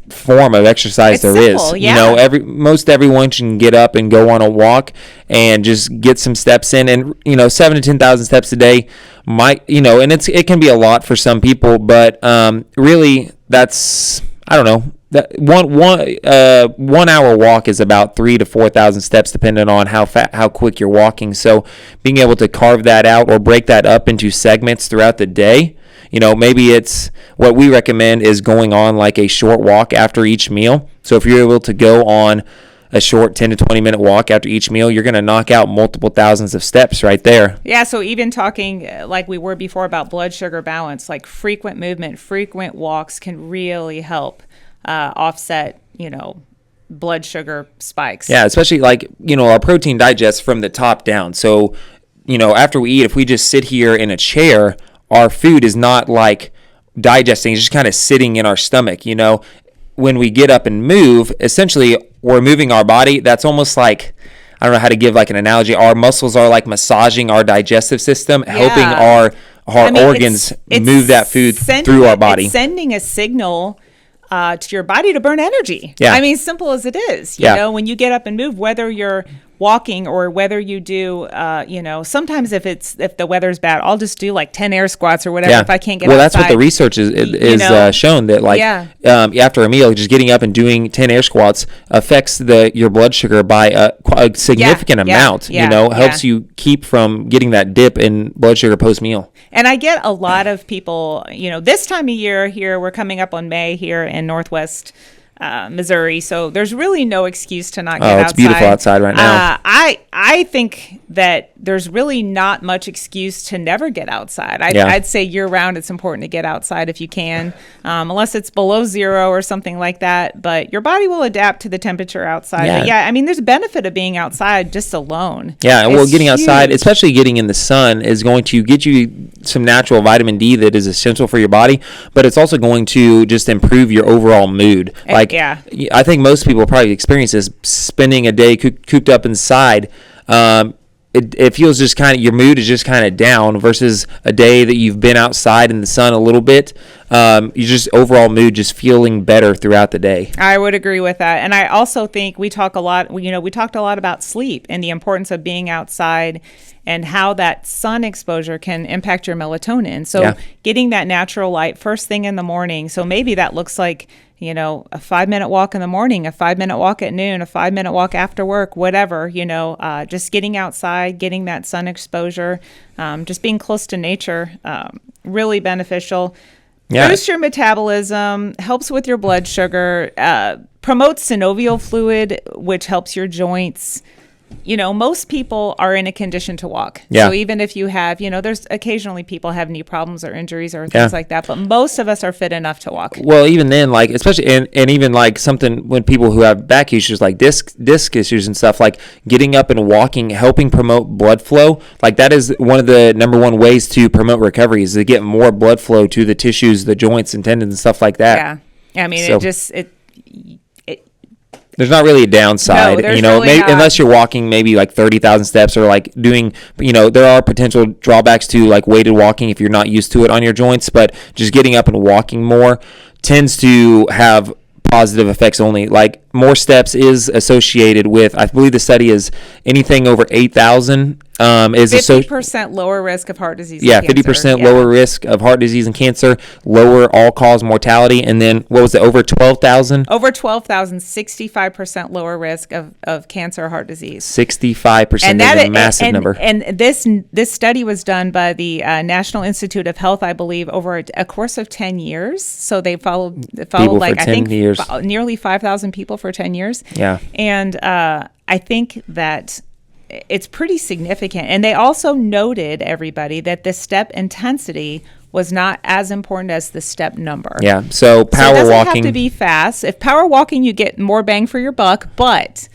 form of exercise there simple, is. yeah. You know, most everyone can get up and go on a walk and just get some steps in, and 7,000 to 10,000 steps a day might, and it can be a lot for some people, but really that's, I don't know, that 1 hour walk is about 3,000 to 4,000 steps depending on how quick you're walking. So being able to carve that out or break that up into segments throughout the day. Maybe it's what we recommend is going on like a short walk after each meal. So if you're able to go on a short 10 to 20 minute walk after each meal, you're going to knock out multiple thousands of steps right there. Yeah, so even talking like we were before about blood sugar balance, like frequent movement, frequent walks can really help offset, blood sugar spikes. Yeah, especially like, our protein digests from the top down. So, after we eat, if we just sit here in a chair, our food is not like digesting, it's just kind of sitting in our stomach. When we get up and move, essentially we're moving our body. That's almost like, I don't know how to give like an analogy. Our muscles are like massaging our digestive system, helping our organs move that food through our body. It's sending a signal to your body to burn energy. Yeah. Simple as it is. You know, when you get up and move, whether you're walking or whether you do, sometimes if the weather's bad, I'll just do like 10 air squats or whatever if I can't get outside. Well, that's what the research is shown, that like after a meal, just getting up and doing 10 air squats affects your blood sugar by a significant amount. Helps you keep from getting that dip in blood sugar post-meal. And I get a lot of people, this time of year here, we're coming up on May here in Northwest Missouri, so there's really no excuse to not get outside. Oh, it's beautiful outside right now. I think that there's really not much excuse to never get outside. I'd say year round it's important to get outside if you can, unless it's below zero or something like that, but your body will adapt to the temperature outside. But there's a benefit of being outside just alone. Getting outside, especially getting in the sun, is going to get you some natural vitamin D that is essential for your body, but it's also going to just improve your overall mood. I think most people probably experience this, spending a day cooped up inside. It feels just kind of, your mood is just kind of down, versus a day that you've been outside in the sun a little bit. You just overall mood just feeling better throughout the day. I would agree with that. And I also think we talked a lot about sleep and the importance of being outside and how that sun exposure can impact your melatonin. So getting that natural light first thing in the morning. So maybe that looks like, a 5-minute walk in the morning, a 5-minute walk at noon, a 5-minute walk after work, whatever, just getting outside, getting that sun exposure, just being close to nature, really beneficial. Boosts your metabolism, helps with your blood sugar, promotes synovial fluid, which helps your joints. Most people are in a condition to walk. So even if you have, there's occasionally people have knee problems or injuries or things like that, but most of us are fit enough to walk. Well, even then, like, especially, and even like something when people who have back issues, like disc issues and stuff, like getting up and walking, helping promote blood flow, like that is one of the number one ways to promote recovery, is to get more blood flow to the tissues, the joints and tendons and stuff like that. There's not really a downside, unless you're walking maybe like 30,000 steps, or like doing, there are potential drawbacks to like weighted walking if you're not used to it on your joints, but just getting up and walking more tends to have positive effects only. Like, more steps is associated with, I believe the study is anything over 8,000 is 50% lower risk of heart disease. Yeah, 50% lower risk of heart disease and cancer, lower all-cause mortality, and then what was it, over 12,000? Over 12,000, 65% lower risk of cancer or heart disease. 65% is a massive number. And this study was done by the National Institute of Health, I believe, over a course of 10 years. So they followed like, I think, nearly 5,000 people for 10 years. Yeah. And I think that it's pretty significant. And they also noted, everybody, that the step intensity was not as important as the step number. Yeah. So power walking. It doesn't have to be fast. If power walking, you get more bang for your buck, but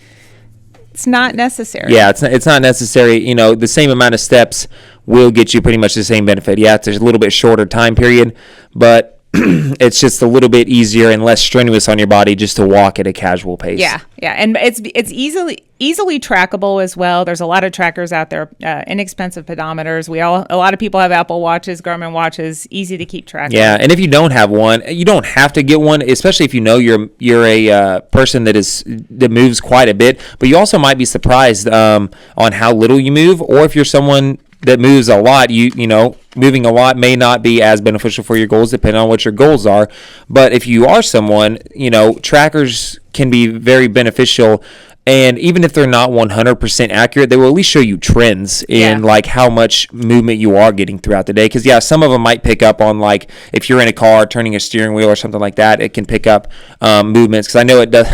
it's not necessary. Yeah, it's not necessary. The same amount of steps will get you pretty much the same benefit. Yeah, it's a little bit shorter time period, but it's just a little bit easier and less strenuous on your body just to walk at a casual pace. Yeah, and it's easily trackable as well. There's a lot of trackers out there, inexpensive pedometers. A lot of people have Apple Watches, Garmin watches, easy to keep track of. Yeah, and if you don't have one, you don't have to get one, especially if you know you're a person that moves quite a bit. But you also might be surprised on how little you move, or if you're someone that moves a lot, you know, moving a lot may not be as beneficial for your goals, depending on what your goals are. But if you are someone, you know, trackers can be very beneficial. And even if they're not 100% accurate, they will at least show you trends in like how much movement you are getting throughout the day. Because some of them might pick up on, like, if you're in a car turning a steering wheel or something like that, it can pick up movements. Because I know it does.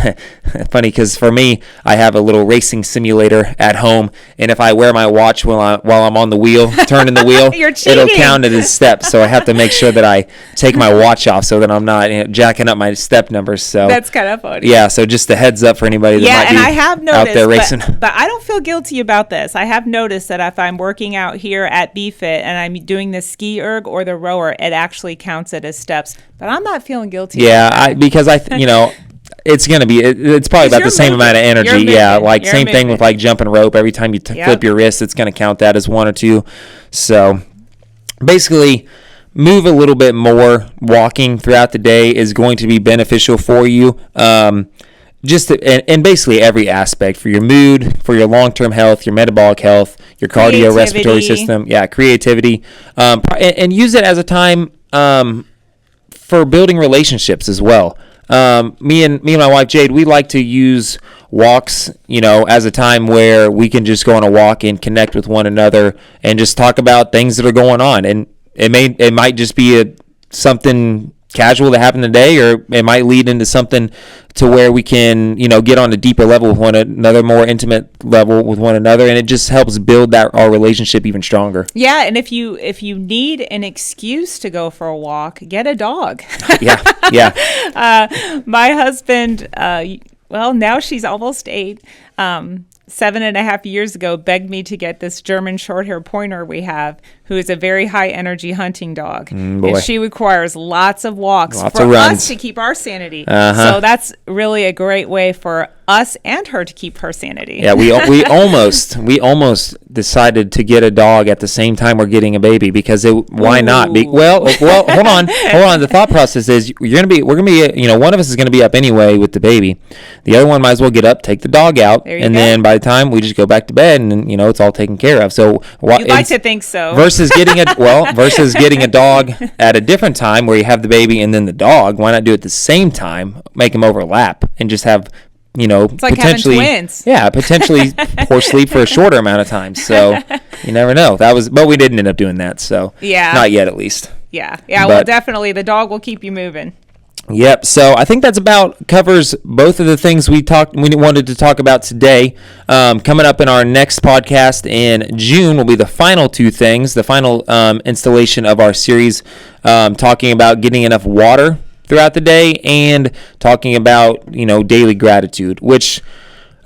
Funny, because for me, I have a little racing simulator at home, and if I wear my watch while I'm on the wheel, turning the wheel, it'll count it as steps. So I have to make sure that I take my watch off so that I'm not jacking up my step numbers. So that's kind of funny. Yeah. So just a heads up for anybody that might be have noticed, out there racing. But I don't feel guilty about this. I have noticed that if I'm working out here at BFit and I'm doing the ski erg or the rower, it actually counts it as steps. But I'm not feeling guilty. Yeah, because it's going to be, it's probably about the same amount of energy. Yeah, like same thing with like jumping rope. Every time you flip your wrist, it's going to count that as 1 or 2. So basically, move a little bit more. Walking throughout the day is going to be beneficial for you. And basically every aspect, for your mood, for your long-term health, your metabolic health, your cardiorespiratory system, creativity, and use it as a time for building relationships as well. Me and my wife Jade, we like to use walks, as a time where we can just go on a walk and connect with one another and just talk about things that are going on. And it might just be something casual that happened today, or it might lead into something to where we can, get on a deeper level with one another, more intimate level with one another, and it just helps build our relationship even stronger. Yeah, and if you need an excuse to go for a walk, get a dog. Yeah. My husband, now she's almost 8. 7.5 years ago, begged me to get this German Shorthair Pointer we have, who is a very high energy hunting dog. And she requires lots of walks for us to keep our sanity. So that's really a great way for us and her to keep her sanity. Yeah, we almost decided to get a dog at the same time we're getting a baby, because why not? Well, hold on. The thought process is we're gonna be one of us is gonna be up anyway with the baby. The other one might as well get up, take the dog out, and then by the time we just go back to bed, and it's all taken care of. So you'd like to think so. Versus getting a dog at a different time where you have the baby and then the dog. Why not do it at the same time? Make them overlap and just have. It's like potentially having twins. Yeah, potentially poor sleep for a shorter amount of time. So you never know. But we didn't end up doing that. So not yet, at least. Yeah. Well, definitely the dog will keep you moving. Yep. So I think that's about covers both of the things we wanted to talk about today. Coming up in our next podcast in June will be the final 2 things, the final installation of our series, talking about getting enough water throughout the day, and talking about daily gratitude, which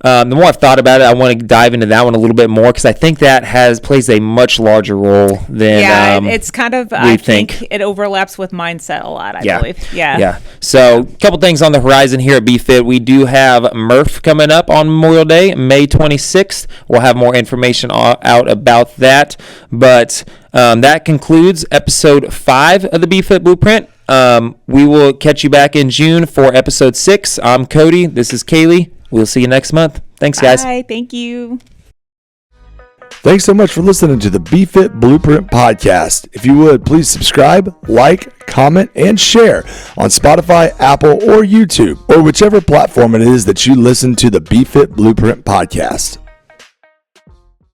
the more I've thought about it, I want to dive into that one a little bit more, because I think that plays a much larger role than it's kind of I think it overlaps with mindset a lot, I believe. Yeah. So a couple things on the horizon here at BFit. We do have Murph coming up on Memorial Day, May 26th. We'll have more information out about that, but that concludes episode 5 of the BFit Blueprint. We will catch you back in June for episode 6. I'm Cody. This is Cailie. We'll see you next month. Thanks, guys. Bye. Thank you. Thanks so much for listening to the BFit Blueprint podcast. If you would, please subscribe, like, comment, and share on Spotify, Apple, or YouTube, or whichever platform it is that you listen to the BFit Blueprint podcast.